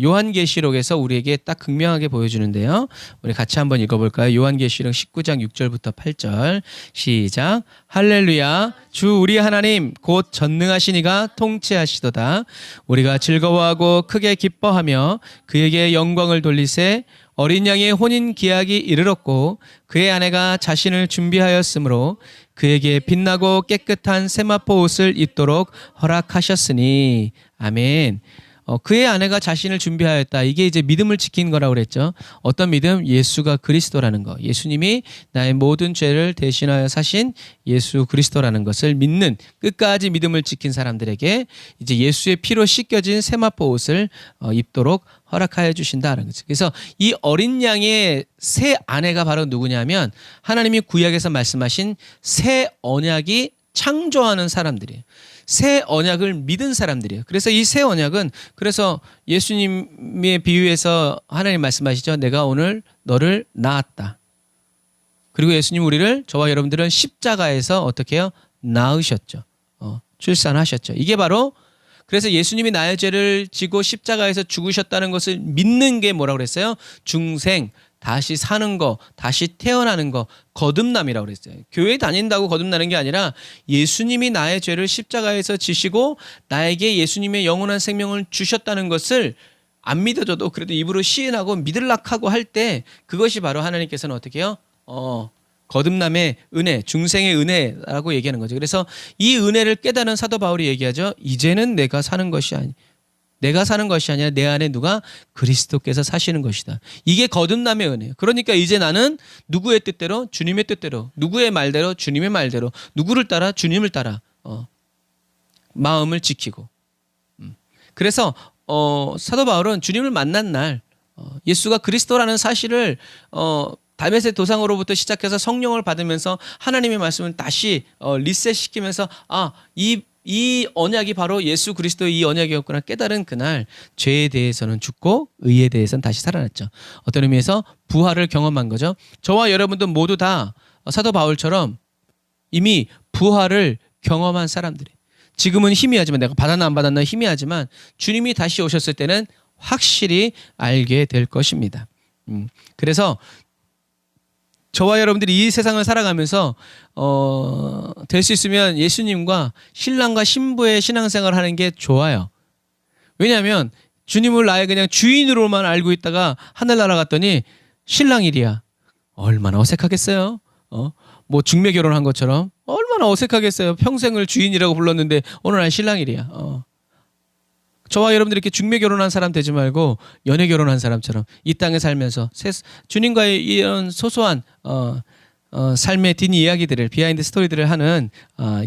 S1: 요한계시록에서 우리에게 딱 극명하게 보여주는데요. 우리 같이 한번 읽어볼까요? 요한계시록 19장 6절부터 8절 시작. 할렐루야. 주 우리 하나님 곧 전능하신 이가 통치하시도다. 우리가 즐거워하고 크게 기뻐하며 그에게 영광을 돌리세. 어린 양의 혼인 기약이 이르렀고 그의 아내가 자신을 준비하였으므로 그에게 빛나고 깨끗한 세마포 옷을 입도록 허락하셨으니. 아멘. 그의 아내가 자신을 준비하였다. 이게 이제 믿음을 지킨 거라고 그랬죠. 어떤 믿음? 예수가 그리스도라는 거. 예수님이 나의 모든 죄를 대신하여 사신 예수 그리스도라는 것을 믿는 끝까지 믿음을 지킨 사람들에게 이제 예수의 피로 씻겨진 세마포 옷을 입도록 허락하여 주신다는 거죠. 그래서 이 어린 양의 새 아내가 바로 누구냐면 하나님이 구약에서 말씀하신 새 언약이 창조하는 사람들이에요. 새 언약을 믿은 사람들이에요. 그래서 이 새 언약은 그래서 예수님의 비유에서 하나님 말씀하시죠. 내가 오늘 너를 낳았다. 그리고 예수님 우리를 저와 여러분들은 십자가에서 어떻게 해요? 낳으셨죠. 출산하셨죠. 이게 바로 그래서 예수님이 나의 죄를 지고 십자가에서 죽으셨다는 것을 믿는 게 뭐라고 그랬어요? 중생, 다시 사는 거, 다시 태어나는 거, 거듭남이라고 그랬어요. 교회 다닌다고 거듭나는 게 아니라 예수님이 나의 죄를 십자가에서 지시고 나에게 예수님의 영원한 생명을 주셨다는 것을 안 믿어져도 그래도 입으로 시인하고 믿을락하고 할 때 그것이 바로 하나님께서는 어떻게 해요? 거듭남의 은혜, 중생의 은혜라고 얘기하는 거죠. 그래서 이 은혜를 깨달은 사도 바울이 얘기하죠. 이제는 내가 사는 것이 아니라 내 안에 누가? 그리스도께서 사시는 것이다. 이게 거듭남의 은혜예요. 그러니까 이제 나는 누구의 뜻대로? 주님의 뜻대로. 누구의 말대로? 주님의 말대로. 누구를 따라? 주님을 따라. 마음을 지키고. 그래서 사도 바울은 주님을 만난 날 예수가 그리스도라는 사실을 다메섹 도상으로부터 시작해서 성령을 받으면서 하나님의 말씀을 다시 리셋시키면서 이 이 언약이 바로 예수 그리스도의 이 언약이었구나 깨달은 그날 죄에 대해서는 죽고 의에 대해서는 다시 살아났죠. 어떤 의미에서 부활을 경험한 거죠. 저와 여러분도 모두 다 사도 바울처럼 이미 부활을 경험한 사람들이. 지금은 희미하지만 내가 받았나 안 받았나 희미하지만 주님이 다시 오셨을 때는 확실히 알게 될 것입니다. 그래서 저와 여러분들이 이 세상을 살아가면서 될 수 있으면 예수님과 신랑과 신부의 신앙생활을 하는 게 좋아요. 왜냐하면 주님을 나의 그냥 주인으로만 알고 있다가 하늘나라 갔더니 신랑일이야. 얼마나 어색하겠어요. 뭐 중매 결혼한 것처럼 얼마나 어색하겠어요. 평생을 주인이라고 불렀는데 어느 날 신랑일이야. 저와 여러분들이 이렇게 중매 결혼한 사람 되지 말고 연애 결혼한 사람처럼 이 땅에 살면서 주님과의 이런 소소한 삶의 뒷이야기들을 비하인드 스토리들을 하는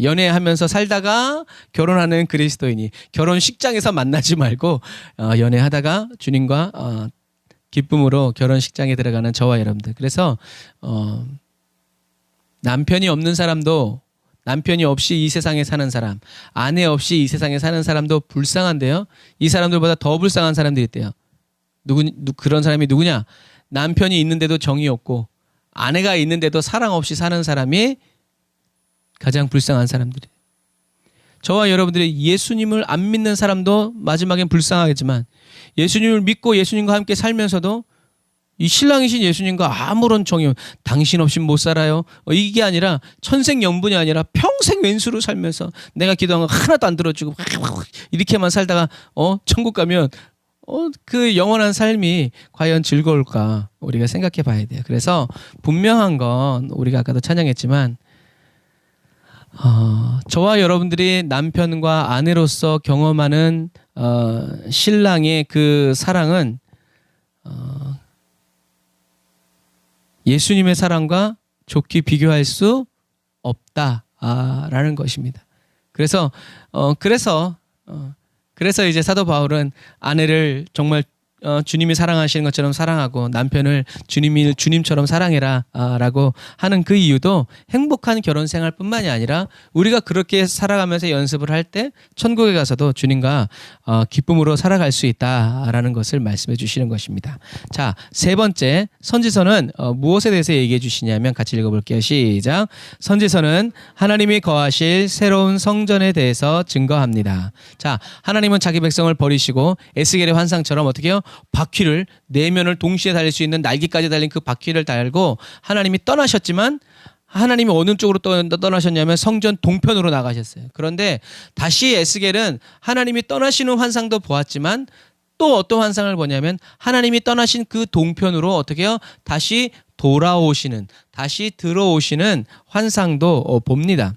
S1: 연애하면서 살다가 결혼하는 그리스도인이 결혼식장에서 만나지 말고 연애하다가 주님과 기쁨으로 결혼식장에 들어가는 저와 여러분들. 그래서 남편이 없는 사람도 남편이 없이 이 세상에 사는 사람, 아내 없이 이 세상에 사는 사람도 불쌍한데요. 이 사람들보다 더 불쌍한 사람들이 있대요. 그런 사람이 누구냐? 남편이 있는데도 정이 없고 아내가 있는데도 사랑 없이 사는 사람이 가장 불쌍한 사람들이에요. 저와 여러분들이 예수님을 안 믿는 사람도 마지막엔 불쌍하겠지만 예수님을 믿고 예수님과 함께 살면서도 이 신랑이신 예수님과 아무런 정이 당신 없이 못 살아요. 이게 아니라 천생연분이 아니라 평생 왼수로 살면서 내가 기도한 거 하나도 안 들어주고 이렇게만 살다가 천국 가면 그 영원한 삶이 과연 즐거울까 우리가 생각해 봐야 돼요. 그래서 분명한 건 우리가 아까도 찬양했지만 저와 여러분들이 남편과 아내로서 경험하는 신랑의 그 사랑은 예수님의 사랑과 좋게 비교할 수 없다라는 것입니다. 그래서 이제 사도 바울은 아내를 정말 주님이 사랑하시는 것처럼 사랑하고 남편을 주님처럼 사랑해라 라고 하는 그 이유도 행복한 결혼 생활뿐만이 아니라 우리가 그렇게 살아가면서 연습을 할 때 천국에 가서도 주님과 기쁨으로 살아갈 수 있다라는 것을 말씀해 주시는 것입니다. 자, 세 번째 선지서는 무엇에 대해서 얘기해 주시냐면 같이 읽어볼게요. 시작. 선지서는 하나님이 거하실 새로운 성전에 대해서 증거합니다. 자, 하나님은 자기 백성을 버리시고 에스겔의 환상처럼 어떻게 해요? 바퀴를 내면을 동시에 달릴 수 있는 날개까지 달린 그 바퀴를 달고 하나님이 떠나셨지만 하나님이 어느 쪽으로 떠나셨냐면 성전 동편으로 나가셨어요. 그런데 다시 에스겔은 하나님이 떠나시는 환상도 보았지만 또 어떤 환상을 보냐면 하나님이 떠나신 그 동편으로 어떻게 해요? 다시 돌아오시는, 다시 들어오시는 환상도 봅니다.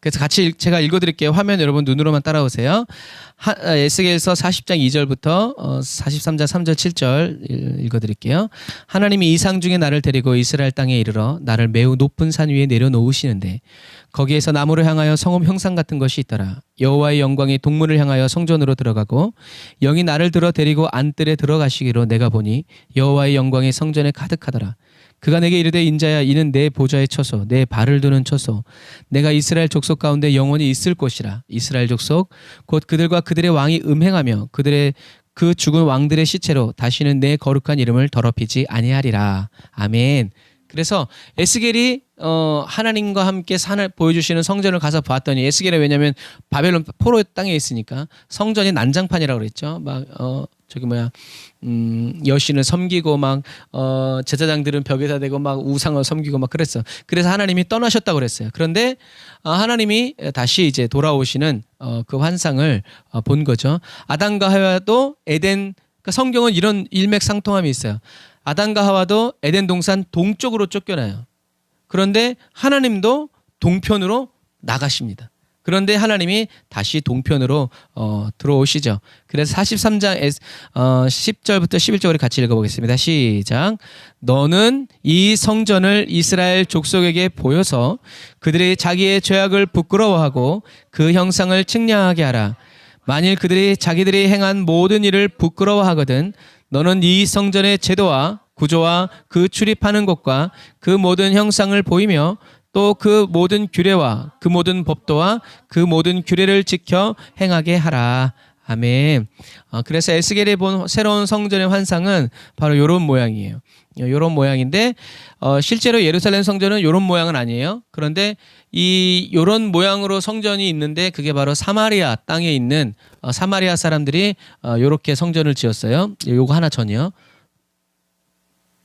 S1: 그래서 같이 제가 읽어드릴게요. 화면 여러분 눈으로만 따라오세요. 에스겔서 40장 2절부터 43장 3절 7절 읽어드릴게요. 하나님이 이상 중에 나를 데리고 이스라엘 땅에 이르러 나를 매우 높은 산 위에 내려놓으시는데 거기에서 나무를 향하여 성읍 형상 같은 것이 있더라. 여호와의 영광이 동문을 향하여 성전으로 들어가고 영이 나를 들어 데리고 안뜰에 들어가시기로 내가 보니 여호와의 영광이 성전에 가득하더라. 그가 내게 이르되 인자야 이는 내 보좌의 처소 내 발을 두는 처소 내가 이스라엘 족속 가운데 영원히 있을 곳이라. 이스라엘 족속 곧 그들과 그들의 왕이 음행하며 그들의 그 죽은 왕들의 시체로 다시는 내 거룩한 이름을 더럽히지 아니하리라. 아멘. 그래서 에스겔이 하나님과 함께 산을 보여주시는 성전을 가서 봤더니 에스겔은 왜냐하면 바벨론 포로 땅에 있으니까 성전이 난장판이라고 그랬죠. 막 여신을 섬기고 막 제사장들은 벽에다 대고 막 우상을 섬기고 막 그랬어. 그래서 하나님이 떠나셨다고 그랬어요. 그런데 하나님이 다시 이제 돌아오시는 그 환상을 본 거죠. 아담과 하와도 에덴, 그러니까 성경은 이런 일맥상통함이 있어요. 아담과 하와도 에덴 동산 동쪽으로 쫓겨나요. 그런데 하나님도 동편으로 나가십니다. 그런데 하나님이 다시 동편으로 들어오시죠. 그래서 43장 10절부터 11절을 같이 읽어보겠습니다. 시작. 너는 이 성전을 이스라엘 족속에게 보여서 그들이 자기의 죄악을 부끄러워하고 그 형상을 측량하게 하라. 만일 그들이 자기들이 행한 모든 일을 부끄러워하거든 너는 이 성전의 제도와 구조와 그 출입하는 곳과 그 모든 형상을 보이며 또 그 모든 규례와 그 모든 법도와 그 모든 규례를 지켜 행하게 하라. 아멘. 그래서 에스겔이 본 새로운 성전의 환상은 바로 이런 모양이에요. 이런 모양인데 실제로 예루살렘 성전은 이런 모양은 아니에요. 그런데 이런 모양으로 성전이 있는데 그게 바로 사마리아 땅에 있는 사마리아 사람들이 이렇게 성전을 지었어요. 요거 하나 전이요.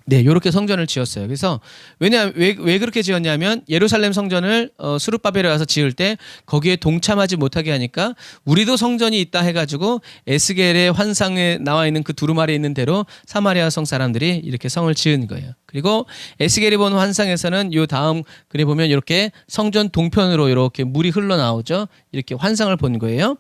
S1: 네, 이렇게 성전을 지었어요. 그래서 왜 그렇게 지었냐면 예루살렘 성전을 스룹바벨에 와서 지을 때 거기에 동참하지 못하게 하니까 우리도 성전이 있다 해가지고 에스겔의 환상에 나와 있는 그 두루마리에 있는 대로 사마리아 성 사람들이 이렇게 성을 지은 거예요. 그리고 에스겔이 본 환상에서는 요 다음 글에 보면 이렇게 성전 동편으로 이렇게 물이 흘러나오죠. 이렇게 환상을 본 거예요.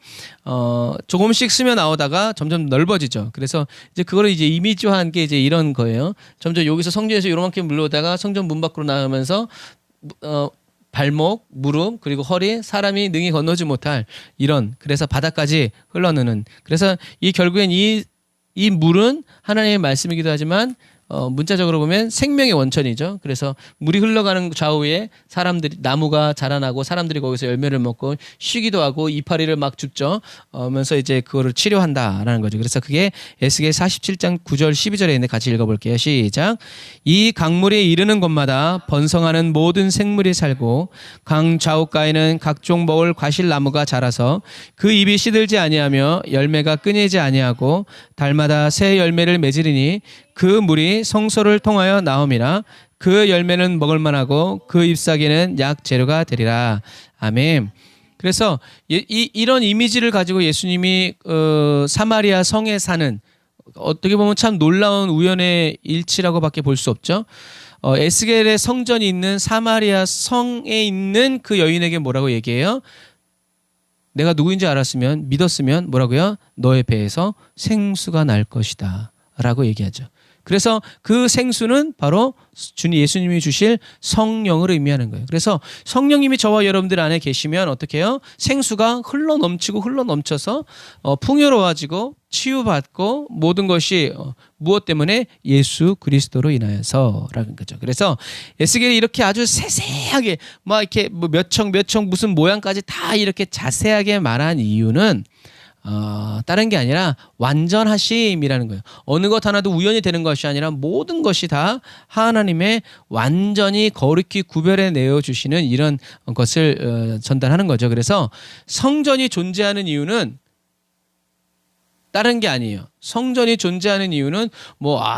S1: 조금씩 스며 나오다가 점점 넓어지죠. 그래서 이제 그거를 이제 이미지화한 게 이제 이런 거예요. 점점 여기서 성전에서 요만큼 물러오다가 성전 문 밖으로 나오면서 발목, 무릎, 그리고 허리, 사람이 능히 건너지 못할 이런, 그래서 바닥까지 흘러내는. 그래서 결국엔 이 물은 하나님의 말씀이기도 하지만 문자적으로 보면 생명의 원천이죠. 그래서 물이 흘러가는 좌우에 사람들이, 나무가 자라나고 사람들이 거기서 열매를 먹고 쉬기도 하고 이파리를 막 줍죠. 면서 이제 그거를 치료한다라는 거죠. 그래서 그게 에스겔 47장 9절 12절에 있는데 같이 읽어볼게요. 시작. 이 강물에 이르는 곳마다 번성하는 모든 생물이 살고 강 좌우가에는 각종 먹을 과실나무가 자라서 그 잎이 시들지 아니하며 열매가 끊이지 아니하고 달마다 새 열매를 맺으리니 그 물이 성소를 통하여 나옴이라. 그 열매는 먹을 만하고 그 잎사귀는 약 재료가 되리라. 아멘. 그래서 이런 이미지를 가지고 예수님이 사마리아 성에 사는, 어떻게 보면 참 놀라운 우연의 일치라고밖에 볼 수 없죠. 에스겔의 성전이 있는 사마리아 성에 있는 그 여인에게 뭐라고 얘기해요? 내가 누구인지 알았으면, 믿었으면 뭐라고요? 너의 배에서 생수가 날 것이다 라고 얘기하죠. 그래서 그 생수는 바로 예수님이 주실 성령을 의미하는 거예요. 그래서 성령님이 저와 여러분들 안에 계시면 어떻게 해요? 생수가 흘러넘쳐서 풍요로워지고 치유받고 모든 것이 무엇 때문에? 예수 그리스도로 인하여서라는 거죠. 그래서 에스겔이 이렇게 아주 세세하게 막 이렇게 몇 청 무슨 모양까지 다 이렇게 자세하게 말한 이유는 다른 게 아니라 완전하심이라는 거예요. 어느 것 하나도 우연히 되는 것이 아니라 모든 것이 다 하나님의 완전히 거룩히 구별해 내어주시는 이런 것을 전달하는 거죠. 그래서 성전이 존재하는 이유는 다른 게 아니에요. 성전이 존재하는 이유는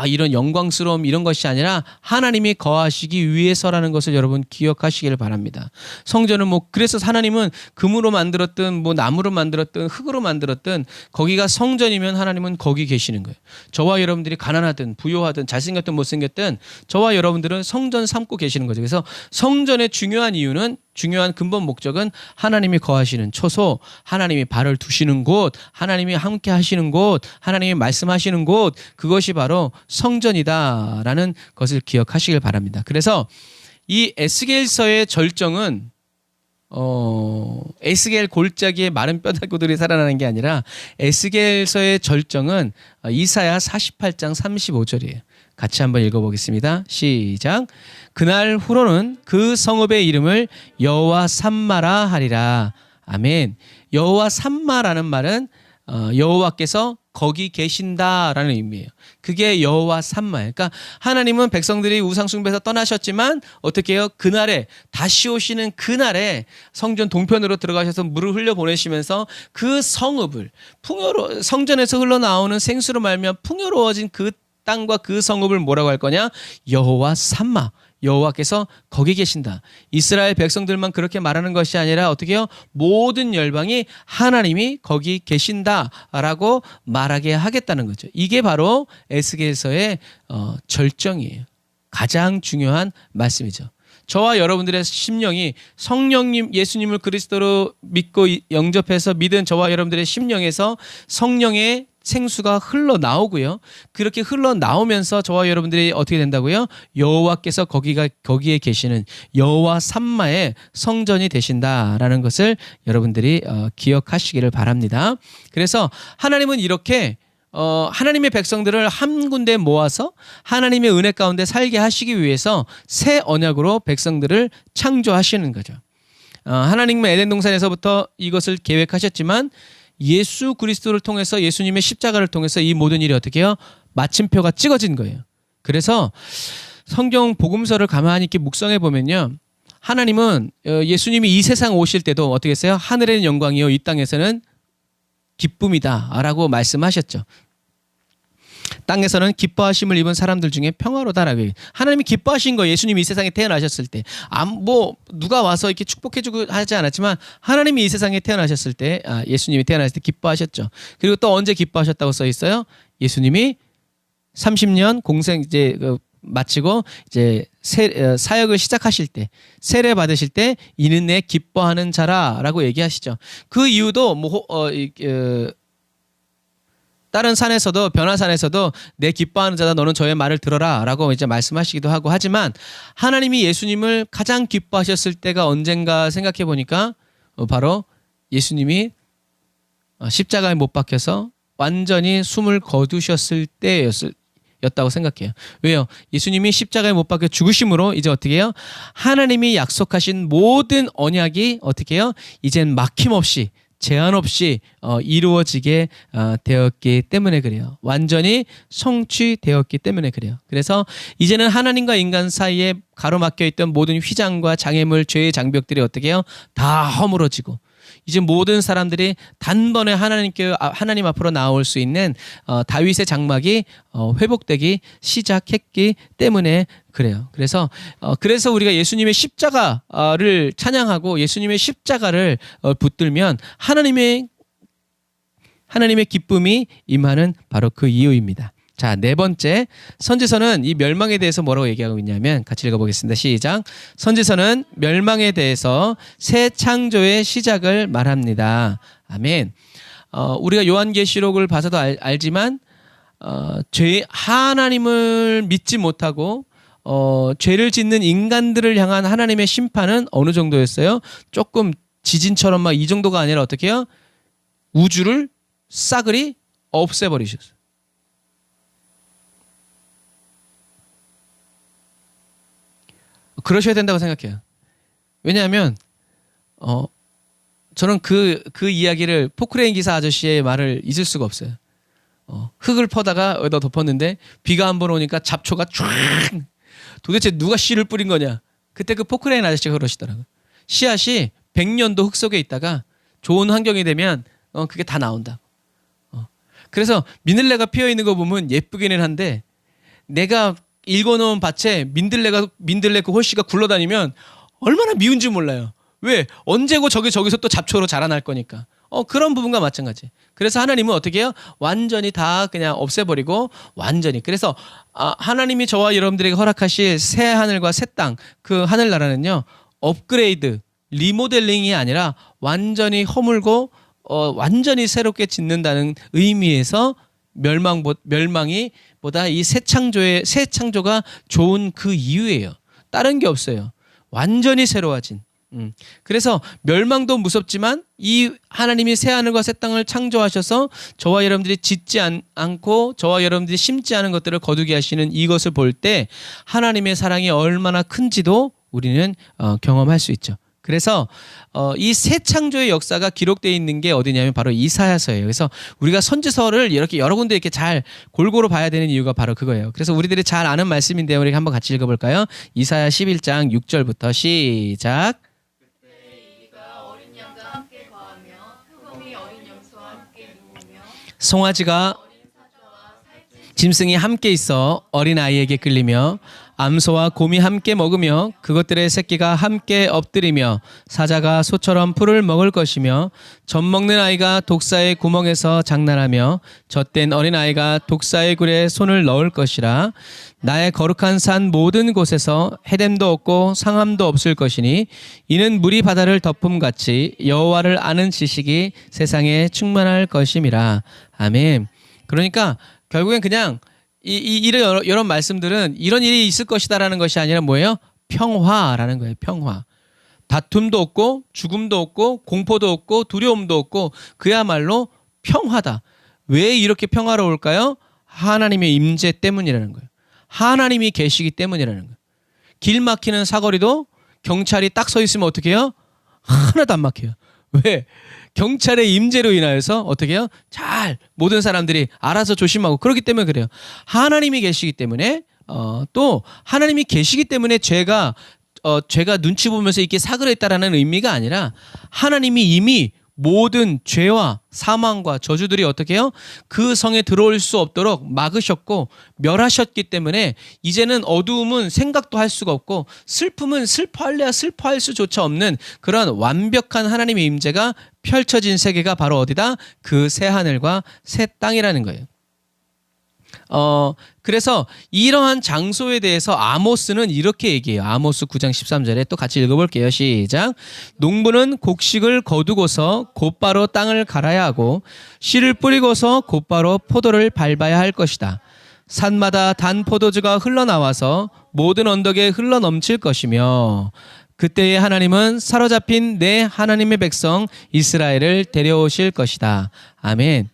S1: 이런 영광스러움 이런 것이 아니라 하나님이 거하시기 위해서라는 것을 여러분 기억하시기를 바랍니다. 성전은 그래서 하나님은 금으로 만들었든 나무로 만들었든 흙으로 만들었든 거기가 성전이면 하나님은 거기 계시는 거예요. 저와 여러분들이 가난하든 부요하든 잘생겼든 못생겼든 저와 여러분들은 성전 삼고 계시는 거죠. 그래서 성전의 중요한 근본 목적은 하나님이 거하시는 초소, 하나님이 발을 두시는 곳, 하나님이 함께 하시는 곳, 하나님이 말씀하시는 곳, 그것이 바로 성전이다라는 것을 기억하시길 바랍니다. 그래서 이 에스겔서의 절정은 에스겔 골짜기에 마른 뼈다구들이 살아나는 게 아니라 에스겔서의 절정은 이사야 48장 35절이에요. 같이 한번 읽어보겠습니다. 시작. 그날 후로는 그 성읍의 이름을 여호와 삼마라 하리라. 아멘. 여호와 삼마라는 말은 여호와께서 거기 계신다라는 의미예요. 그게 여호와 삼마예요. 그러니까 하나님은 백성들이 우상 숭배에서 떠나셨지만 어떻게 해요? 그날에 다시 오시는 그날에 성전 동편으로 들어가셔서 물을 흘려 보내시면서 그 성읍을 성전에서 흘러나오는 생수로 말미암아 풍요로워진 그 땅과 그 성읍을 뭐라고 할 거냐? 여호와 삼마. 여호와께서 거기 계신다. 이스라엘 백성들만 그렇게 말하는 것이 아니라 어떻게 해요? 모든 열방이 하나님이 거기 계신다라고 말하게 하겠다는 거죠. 이게 바로 에스겔서의 절정이에요. 가장 중요한 말씀이죠. 저와 여러분들의 심령이 성령님, 예수님을 그리스도로 믿고 영접해서 믿은 저와 여러분들의 심령에서 성령의 생수가 흘러나오고요. 그렇게 흘러나오면서 저와 여러분들이 어떻게 된다고요? 여호와께서 거기에 계시는 여호와 삼마의 성전이 되신다라는 것을 여러분들이 기억하시기를 바랍니다. 그래서 하나님은 이렇게 하나님의 백성들을 한 군데 모아서 하나님의 은혜 가운데 살게 하시기 위해서 새 언약으로 백성들을 창조하시는 거죠. 하나님은 에덴 동산에서부터 이것을 계획하셨지만 예수 그리스도를 통해서 예수님의 십자가를 통해서 이 모든 일이 어떻게 해요? 마침표가 찍어진 거예요. 그래서 성경 복음서를 가만히 이렇게 묵상해 보면요. 하나님은 예수님이 이 세상 오실 때도 어떻게 했어요? 하늘에는 영광이요 이 땅에서는 기쁨이다 라고 말씀하셨죠. 땅에서는 기뻐하심을 입은 사람들 중에 평화로다라고 얘기해요. 하나님이 기뻐하신 거예요. 예수님이 이 세상에 태어나셨을 때. 누가 와서 이렇게 축복해주고 하지 않았지만 하나님이 이 세상에 태어나셨을 때, 예수님이 태어났을 때 기뻐하셨죠. 그리고 또 언제 기뻐하셨다고 써 있어요? 예수님이 30년 공생 이제 마치고 이제 사역을 시작하실 때, 세례 받으실 때 이는 내 기뻐하는 자라라고 얘기하시죠. 그 이유도 다른 산에서도 변화산에서도 내 기뻐하는 자다 너는 저의 말을 들어라라고 이제 말씀하시기도 하고 하지만 하나님이 예수님을 가장 기뻐하셨을 때가 언젠가 생각해 보니까 바로 예수님이 십자가에 못 박혀서 완전히 숨을 거두셨을 때였다고 생각해요. 왜요? 예수님이 십자가에 못 박혀 죽으심으로 이제 어떻게 해요? 하나님이 약속하신 모든 언약이 어떻게 해요? 이젠 막힘없이 제한 없이 이루어지게 되었기 때문에 그래요. 완전히 성취되었기 때문에 그래요. 그래서 이제는 하나님과 인간 사이에 가로막혀 있던 모든 휘장과 장애물, 죄의 장벽들이 어떻게 해요? 다 허물어지고 이제 모든 사람들이 단번에 하나님 앞으로 나올 수 있는 다윗의 장막이 회복되기 시작했기 때문에 그래요. 그래서 우리가 예수님의 십자가를 찬양하고 예수님의 십자가를 붙들면 하나님의 기쁨이 임하는 바로 그 이유입니다. 자, 네 번째, 선지서는 이 멸망에 대해서 뭐라고 얘기하고 있냐면 같이 읽어보겠습니다. 시작. 선지서는 멸망에 대해서 새 창조의 시작을 말합니다. 아멘. 우리가 요한계시록을 봐서도 알지만 하나님을 믿지 못하고 죄를 짓는 인간들을 향한 하나님의 심판은 어느 정도였어요? 조금 지진처럼 막 이 정도가 아니라 어떻게 해요? 우주를 싸그리 없애버리셨어요. 그러셔야 된다고 생각해요. 왜냐하면 저는 그 이야기를 포크레인 기사 아저씨의 말을 잊을 수가 없어요. 흙을 퍼다가 여기다 덮었는데 비가 한 번 오니까 잡초가 쫙 도대체 누가 씨를 뿌린 거냐. 그때 그 포크레인 아저씨가 그러시더라고요. 씨앗이 100년도 흙 속에 있다가 좋은 환경이 되면 그게 다 나온다. 그래서 미늘레가 피어있는 거 보면 예쁘기는 한데 내가 읽어놓은 밭에 민들레 그 홀씨가 굴러다니면 얼마나 미운지 몰라요. 왜? 언제고 저기서 또 잡초로 자라날 거니까. 그런 부분과 마찬가지. 그래서 하나님은 어떻게 해요? 완전히 다 그냥 없애버리고 완전히. 그래서 하나님이 저와 여러분들에게 허락하실 새 하늘과 새 땅, 그 하늘나라는요. 업그레이드, 리모델링이 아니라 완전히 허물고 완전히 새롭게 짓는다는 의미에서 멸망이 보다 이 새 창조가 좋은 그 이유예요. 다른 게 없어요. 완전히 새로워진. 그래서 멸망도 무섭지만 이 하나님이 새 하늘과 새 땅을 창조하셔서 저와 여러분들이 짓지 않고 저와 여러분들이 심지 않은 것들을 거두게 하시는 이것을 볼 때 하나님의 사랑이 얼마나 큰지도 우리는 경험할 수 있죠. 그래서 이 새 창조의 역사가 기록되어 있는 게 어디냐면 바로 이사야서예요. 그래서 우리가 선지서를 이렇게 여러 군데 이렇게 잘 골고루 봐야 되는 이유가 바로 그거예요. 그래서 우리들이 잘 아는 말씀인데 우리 한번 같이 읽어볼까요? 이사야 11장 6절부터 시작. 송아지가 짐승이 함께 있어 어린아이에게 끌리며 암소와 곰이 함께 먹으며 그것들의 새끼가 함께 엎드리며 사자가 소처럼 풀을 먹을 것이며 젖 먹는 아이가 독사의 구멍에서 장난하며 젖된 어린아이가 독사의 굴에 손을 넣을 것이라. 나의 거룩한 산 모든 곳에서 해됨도 없고 상함도 없을 것이니 이는 물이 바다를 덮음같이 여호와를 아는 지식이 세상에 충만할 것임이라. 아멘. 그러니까 결국엔 그냥 이런 말씀들은 이런 일이 있을 것이다라는 것이 아니라 뭐예요? 평화라는 거예요. 평화. 다툼도 없고 죽음도 없고 공포도 없고 두려움도 없고 그야말로 평화다. 왜 이렇게 평화로울까요? 하나님의 임재 때문이라는 거예요. 하나님이 계시기 때문이라는 거예요. 길 막히는 사거리도 경찰이 딱 서 있으면 어떻게 해요? 하나도 안 막혀요. 왜? 경찰의 임재로 인하여서 어떻게 해요? 잘 모든 사람들이 알아서 조심하고 그렇기 때문에 그래요. 하나님이 계시기 때문에 또 하나님이 계시기 때문에 죄가 눈치 보면서 이렇게 사그랬다라는 의미가 아니라 하나님이 이미 모든 죄와 사망과 저주들이 어떻게 해요? 그 성에 들어올 수 없도록 막으셨고 멸하셨기 때문에 이제는 어두움은 생각도 할 수가 없고 슬픔은 슬퍼할래야 슬퍼할 수조차 없는 그런 완벽한 하나님의 임재가 펼쳐진 세계가 바로 어디다? 그 새 하늘과 새 땅이라는 거예요. 그래서 이러한 장소에 대해서 아모스는 이렇게 얘기해요. 아모스 9장 13절에 또 같이 읽어볼게요. 시작. 농부는 곡식을 거두고서 곧바로 땅을 갈아야 하고 씨를 뿌리고서 곧바로 포도를 밟아야 할 것이다. 산마다 단 포도주가 흘러나와서 모든 언덕에 흘러넘칠 것이며 그때에 하나님은 사로잡힌 내 하나님의 백성 이스라엘을 데려오실 것이다. 아멘.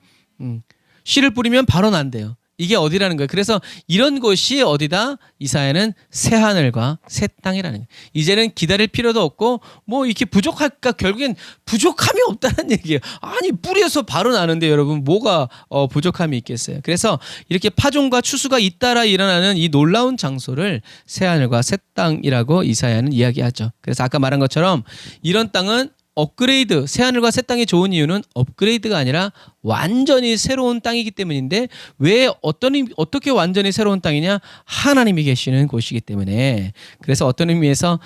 S1: 씨를 뿌리면 바로 난대요. 이게 어디라는 거예요. 그래서 이런 곳이 어디다? 이사야는 새 하늘과 새 땅이라는 거예요. 이제는 기다릴 필요도 없고 뭐 이렇게 부족할까? 결국엔 부족함이 없다는 얘기예요. 아니 뿌려서 바로 나는데 여러분 뭐가 부족함이 있겠어요. 그래서 이렇게 파종과 추수가 잇따라 일어나는 이 놀라운 장소를 새 하늘과 새 땅이라고 이사야는 이야기하죠. 그래서 아까 말한 것처럼 이런 땅은 업그레이드, 새하늘과 새 땅이 좋은 이유는 업그레이드가 아니라 완전히 새로운 땅이기 때문인데 왜 어떻게 완전히 새로운 땅이냐? 하나님이 계시는 곳이기 때문에. 그래서 어떤 의미에서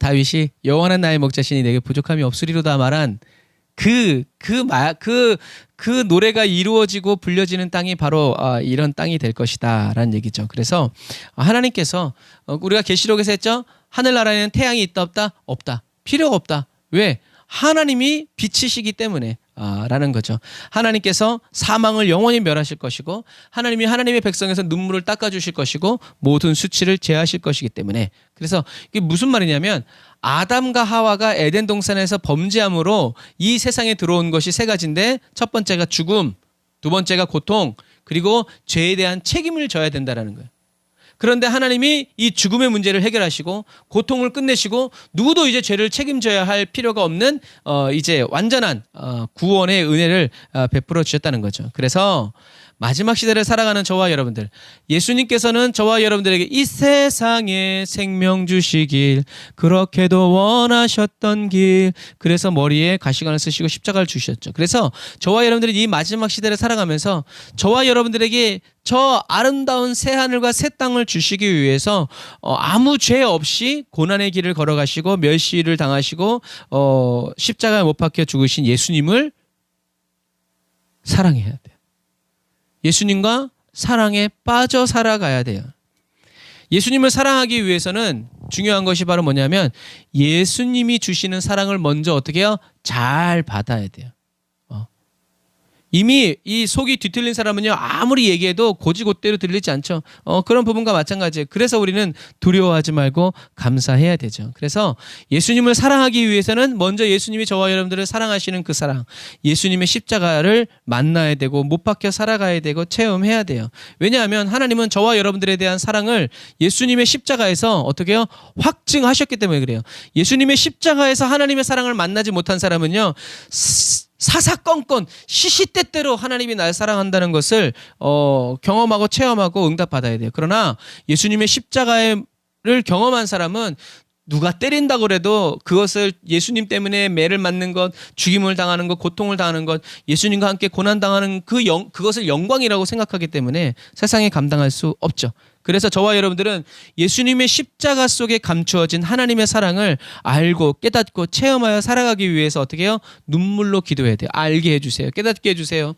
S1: 다윗이 여호와는 나의 목자시니 내게 부족함이 없으리로다 말한 그 노래가 이루어지고 불려지는 땅이 바로 이런 땅이 될 것이다 라는 얘기죠. 그래서 하나님께서 우리가 계시록에서 했죠. 하늘나라에는 태양이 있다 없다? 없다. 필요가 없다. 왜? 하나님이 빛이시기 때문에 라는 거죠. 하나님께서 사망을 영원히 멸하실 것이고 하나님이 하나님의 백성에서 눈물을 닦아주실 것이고 모든 수치를 제하실 것이기 때문에. 그래서 이게 무슨 말이냐면 아담과 하와가 에덴 동산에서 범죄함으로 이 세상에 들어온 것이 세 가지인데 첫 번째가 죽음, 두 번째가 고통, 그리고 죄에 대한 책임을 져야 된다는 거예요. 그런데 하나님이 이 죽음의 문제를 해결하시고 고통을 끝내시고 누구도 이제 죄를 책임져야 할 필요가 없는 이제 완전한 구원의 은혜를 베풀어 주셨다는 거죠. 그래서 마지막 시대를 살아가는 저와 여러분들, 예수님께서는 저와 여러분들에게 이 세상에 생명 주시길 그렇게도 원하셨던 길, 그래서 머리에 가시관을 쓰시고 십자가를 주셨죠. 그래서 저와 여러분들이 이 마지막 시대를 살아가면서 저와 여러분들에게 저 아름다운 새 하늘과 새 땅을 주시기 위해서 아무 죄 없이 고난의 길을 걸어가시고 멸시를 당하시고 십자가에 못 박혀 죽으신 예수님을 사랑해야 돼요. 예수님과 사랑에 빠져 살아가야 돼요. 예수님을 사랑하기 위해서는 중요한 것이 바로 뭐냐면 예수님이 주시는 사랑을 먼저 어떻게 해요? 잘 받아야 돼요. 이미 이 속이 뒤틀린 사람은요 아무리 얘기해도 고지고대로 들리지 않죠. 그런 부분과 마찬가지예요. 그래서 우리는 두려워하지 말고 감사해야 되죠. 그래서 예수님을 사랑하기 위해서는 먼저 예수님이 저와 여러분들을 사랑하시는 그 사랑, 예수님의 십자가를 만나야 되고 못 박혀 살아가야 되고 체험해야 돼요. 왜냐하면 하나님은 저와 여러분들에 대한 사랑을 예수님의 십자가에서 어떻게 해요? 확증하셨기 때문에 그래요. 예수님의 십자가에서 하나님의 사랑을 만나지 못한 사람은요 사사건건 시시때때로 하나님이 날 사랑한다는 것을 경험하고 체험하고 응답받아야 돼요. 그러나 예수님의 십자가를 경험한 사람은 누가 때린다고 그래도 그것을 예수님 때문에 매를 맞는 것, 죽임을 당하는 것, 고통을 당하는 것, 예수님과 함께 고난당하는 그것을 영광이라고 생각하기 때문에 세상에 감당할 수 없죠. 그래서 저와 여러분들은 예수님의 십자가 속에 감추어진 하나님의 사랑을 알고 깨닫고 체험하여 살아가기 위해서 어떻게 해요? 눈물로 기도해야 돼요. 알게 해주세요. 깨닫게 해주세요.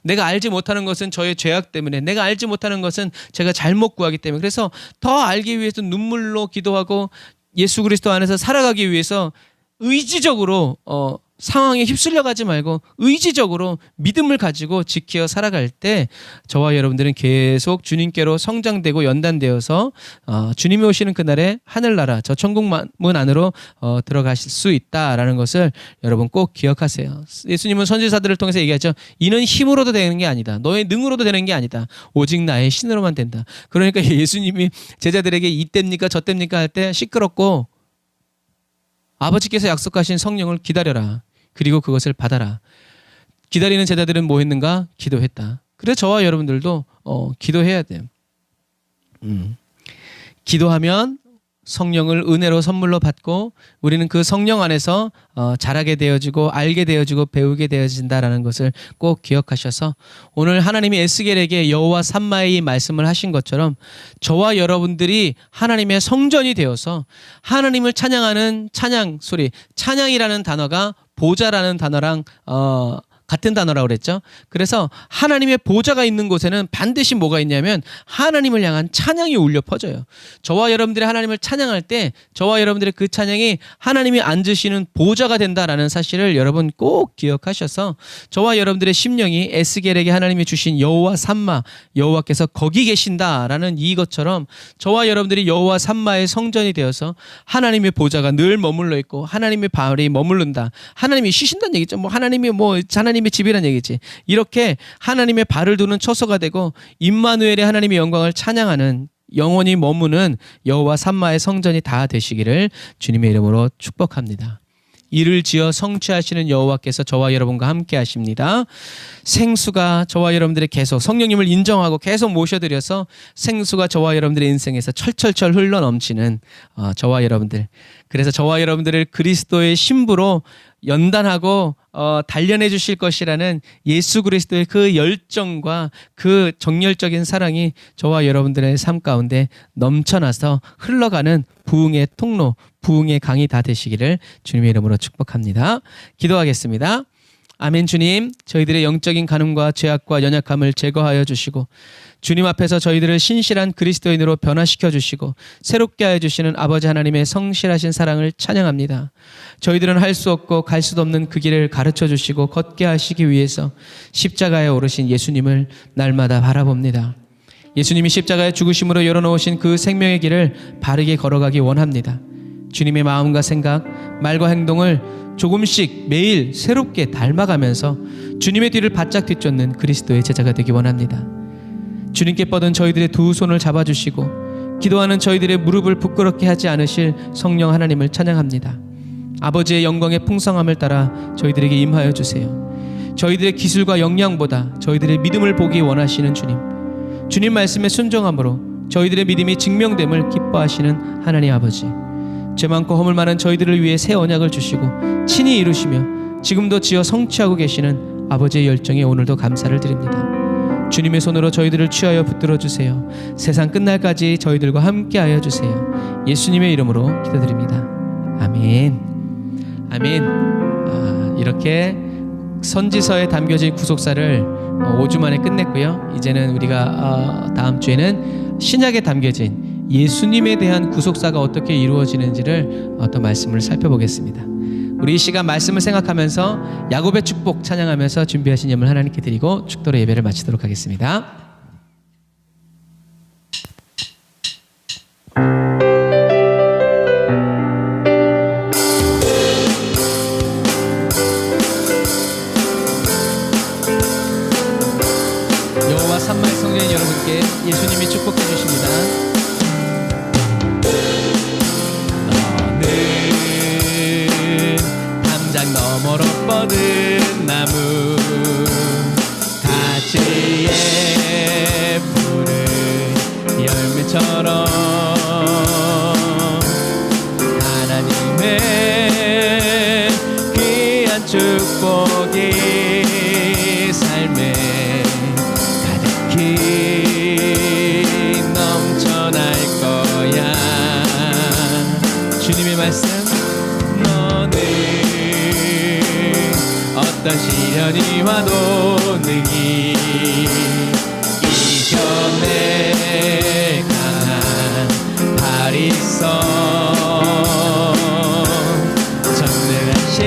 S1: 내가 알지 못하는 것은 저의 죄악 때문에, 내가 알지 못하는 것은 제가 잘못 구하기 때문에. 그래서 더 알기 위해서 눈물로 기도하고 예수 그리스도 안에서 살아가기 위해서 의지적으로 상황에 휩쓸려 가지 말고 의지적으로 믿음을 가지고 지켜 살아갈 때 저와 여러분들은 계속 주님께로 성장되고 연단되어서 주님이 오시는 그날에 하늘나라 저 천국문 안으로 들어가실 수 있다라는 것을 여러분 꼭 기억하세요. 예수님은 선지자들을 통해서 얘기하죠. 이는 힘으로도 되는 게 아니다. 너의 능으로도 되는 게 아니다. 오직 나의 신으로만 된다. 그러니까 예수님이 제자들에게 이때입니까 저때입니까 할 때 시끄럽고 아버지께서 약속하신 성령을 기다려라. 그리고 그것을 받아라. 기다리는 제자들은 뭐 했는가? 기도했다. 그래서 저와 여러분들도 기도해야 돼요. 기도하면 성령을 은혜로 선물로 받고 우리는 그 성령 안에서 자라게 되어지고 알게 되어지고 배우게 되어진다라는 것을 꼭 기억하셔서 오늘 하나님이 에스겔에게 여호와 삼마의 말씀을 하신 것처럼 저와 여러분들이 하나님의 성전이 되어서 하나님을 찬양하는 찬양 소리, 찬양이라는 단어가 보좌라는 단어랑 같은 단어라고 그랬죠. 그래서 하나님의 보좌가 있는 곳에는 반드시 뭐가 있냐면 하나님을 향한 찬양이 울려 퍼져요. 저와 여러분들이 하나님을 찬양할 때 저와 여러분들의 그 찬양이 하나님이 앉으시는 보좌가 된다라는 사실을 여러분 꼭 기억하셔서 저와 여러분들의 심령이 에스겔에게 하나님이 주신 여호와 삼마, 여호와께서 거기 계신다라는 이것처럼 저와 여러분들이 여호와 삼마의 성전이 되어서 하나님의 보좌가 늘 머물러 있고 하나님의 발이 머무른다. 하나님이 쉬신다는 얘기죠. 하나님의 집이란 얘기지. 이렇게 하나님의 발을 두는 처소가 되고 임마누엘의 하나님의 영광을 찬양하는 영원히 머무는 여호와 삼마의 성전이 다 되시기를 주님의 이름으로 축복합니다. 이를 지어 성취하시는 여호와께서 저와 여러분과 함께 하십니다. 생수가 저와 여러분들의 계속 성령님을 인정하고 계속 모셔드려서 생수가 저와 여러분들의 인생에서 철철철 흘러넘치는 저와 여러분들. 그래서 저와 여러분들을 그리스도의 신부로 연단하고 단련해 주실 것이라는 예수 그리스도의 그 열정과 그 정열적인 사랑이 저와 여러분들의 삶 가운데 넘쳐나서 흘러가는 부흥의 통로, 부흥의 강이 다 되시기를 주님의 이름으로 축복합니다. 기도하겠습니다. 아멘. 주님, 저희들의 영적인 간음과 죄악과 연약함을 제거하여 주시고 주님 앞에서 저희들을 신실한 그리스도인으로 변화시켜 주시고 새롭게 하여 주시는 아버지 하나님의 성실하신 사랑을 찬양합니다. 저희들은 할 수 없고 갈 수도 없는 그 길을 가르쳐 주시고 걷게 하시기 위해서 십자가에 오르신 예수님을 날마다 바라봅니다. 예수님이 십자가의 죽으심으로 열어놓으신 그 생명의 길을 바르게 걸어가기 원합니다. 주님의 마음과 생각, 말과 행동을 조금씩 매일 새롭게 닮아가면서 주님의 뒤를 바짝 뒤쫓는 그리스도의 제자가 되기 원합니다. 주님께 뻗은 저희들의 두 손을 잡아주시고 기도하는 저희들의 무릎을 부끄럽게 하지 않으실 성령 하나님을 찬양합니다. 아버지의 영광의 풍성함을 따라 저희들에게 임하여 주세요. 저희들의 기술과 역량보다 저희들의 믿음을 보기 원하시는 주님, 주님 말씀에 순종함으로 저희들의 믿음이 증명됨을 기뻐하시는 하나님 아버지, 죄 많고 허물 많은 저희들을 위해 새 언약을 주시고 친히 이루시며 지금도 지어 성취하고 계시는 아버지의 열정에 오늘도 감사를 드립니다. 주님의 손으로 저희들을 취하여 붙들어 주세요. 세상 끝날까지 저희들과 함께하여 주세요. 예수님의 이름으로 기도드립니다. 아멘. 아멘. 이렇게 선지서에 담겨진 구속사를 5주 만에 끝냈고요. 이제는 우리가 다음 주에는 신약에 담겨진 예수님에 대한 구속사가 어떻게 이루어지는지를 어떤 말씀을 살펴보겠습니다. 우리 이 시간 말씀을 생각하면서 야곱의 축복 찬양하면서 준비하신 예물 하나님께 드리고 축도로 예배를 마치도록 하겠습니다. 여호와 삼마의 성전 여러분께 예수님이 축복해 주십니다. 너머로 뻗은 나무 가지에 푸른 열매처럼 하나님의 귀한 축복이 삶에 가득히 넘쳐날 거야. 주님의 말씀, 어떤 시련이 와도 능히 이겨내 강한 발 있어 전능하신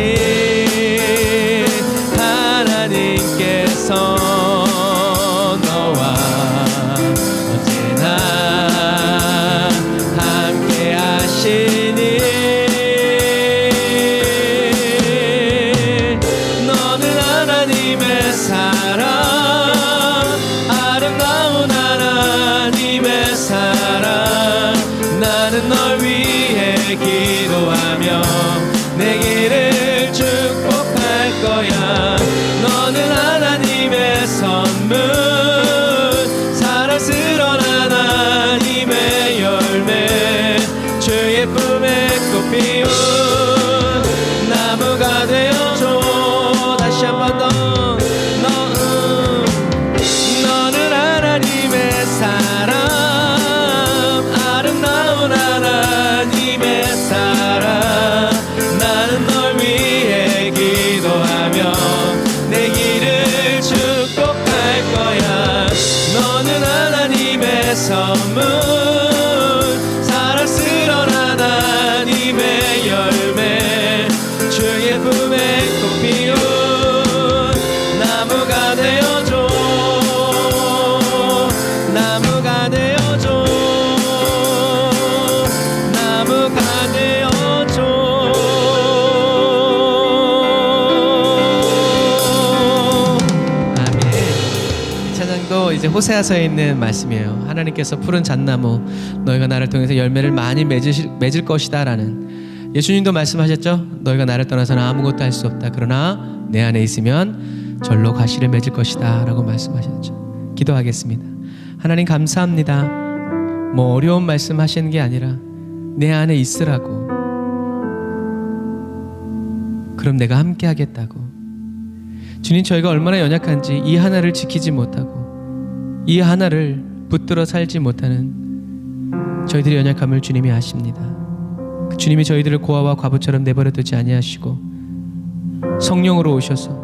S1: 선물 사랑스러운 하나님의 열매 주의 품에 꽃 피운 나무가 되어줘 나무가 되어줘 나무가 되어줘 아멘. 이 찬양도 이제 호세아서에 있는 말씀이에요. 하나님께서 푸른 잣나무 너희가 나를 통해서 열매를 많이 맺을 것이다 라는 예수님도 말씀하셨죠. 너희가 나를 떠나서는 아무것도 할 수 없다. 그러나 내 안에 있으면 절로 가시를 맺을 것이다 라고 말씀하셨죠. 기도하겠습니다. 하나님 감사합니다. 뭐 어려운 말씀 하시는 게 아니라 내 안에 있으라고, 그럼 내가 함께 하겠다고. 주님, 저희가 얼마나 연약한지 이 하나를 지키지 못하고 이 하나를 붙들어 살지 못하는 저희들의 연약함을 주님이 아십니다. 그 주님이 저희들을 고아와 과부처럼 내버려 두지 아니하시고 성령으로 오셔서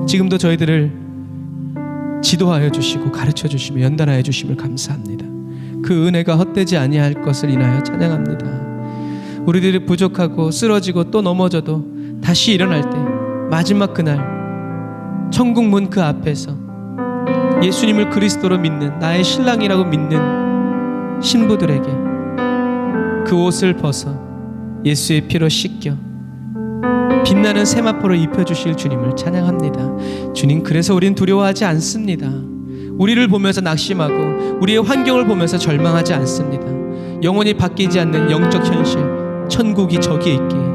S1: 지금도 저희들을 지도하여 주시고 가르쳐 주시며 연단하여 주심을 감사합니다. 그 은혜가 헛되지 아니할 것을 인하여 찬양합니다. 우리들이 부족하고 쓰러지고 또 넘어져도 다시 일어날 때 마지막 그날 천국 문 그 앞에서 예수님을 그리스도로 믿는 나의 신랑이라고 믿는 신부들에게 그 옷을 벗어 예수의 피로 씻겨 빛나는 세마포를 입혀주실 주님을 찬양합니다. 주님, 그래서 우린 두려워하지 않습니다. 우리를 보면서 낙심하고 우리의 환경을 보면서 절망하지 않습니다. 영원히 바뀌지 않는 영적 현실, 천국이 저기에 있기에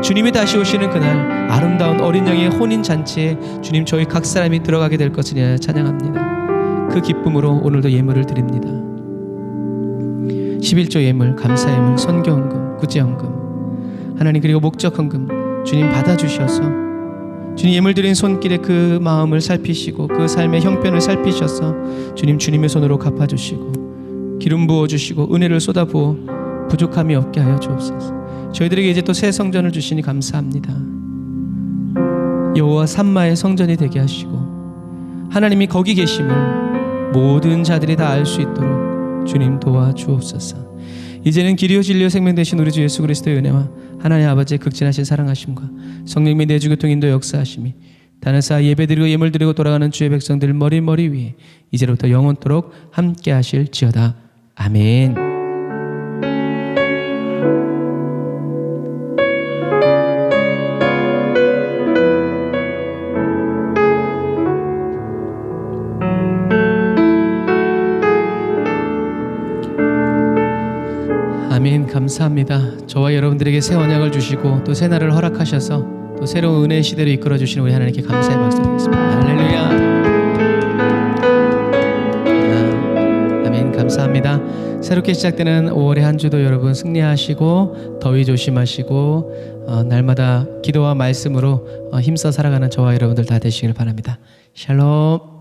S1: 주님이 다시 오시는 그날 아름다운 어린 양의 혼인잔치에 주님 저희 각 사람이 들어가게 될 것을 인하여 찬양합니다. 그 기쁨으로 오늘도 예물을 드립니다. 11조 예물, 감사 예물, 선교헌금, 구제헌금, 하나님 그리고 목적헌금 주님 받아주셔서 주님 예물 드린 손길에 그 마음을 살피시고 그 삶의 형편을 살피셔서 주님 주님의 손으로 갚아주시고 기름 부어주시고 은혜를 쏟아부어 부족함이 없게 하여 주옵소서. 저희들에게 이제 또 새 성전을 주시니 감사합니다. 여호와 삼마의 성전이 되게 하시고 하나님이 거기 계심을 모든 자들이 다 알 수 있도록 주님 도와주옵소서. 이제는 길이요 진리요 생명 되신 우리 주 예수 그리스도의 은혜와 하나님 아버지의 극진하신 사랑하심과 성령님의 내주 교통 인도 역사하심이 다나사 예배드리고 예물드리고 돌아가는 주의 백성들 머리 위에 이제로부터 영원토록 함께 하실지어다. 아멘. 아멘. 감사합니다. 저와 여러분들에게 새 언약을 주시고 또 새 날을 허락하셔서 또 새로운 은혜의 시대로 이끌어 주시는 우리 하나님께 감사의 박수 드리겠습니다. 할렐루야. 아멘. 감사합니다. 새롭게 시작되는 5월의 한 주도 여러분 승리하시고 더위 조심하시고 날마다 기도와 말씀으로 힘써 살아가는 저와 여러분들 다 되시길 바랍니다. 샬롬.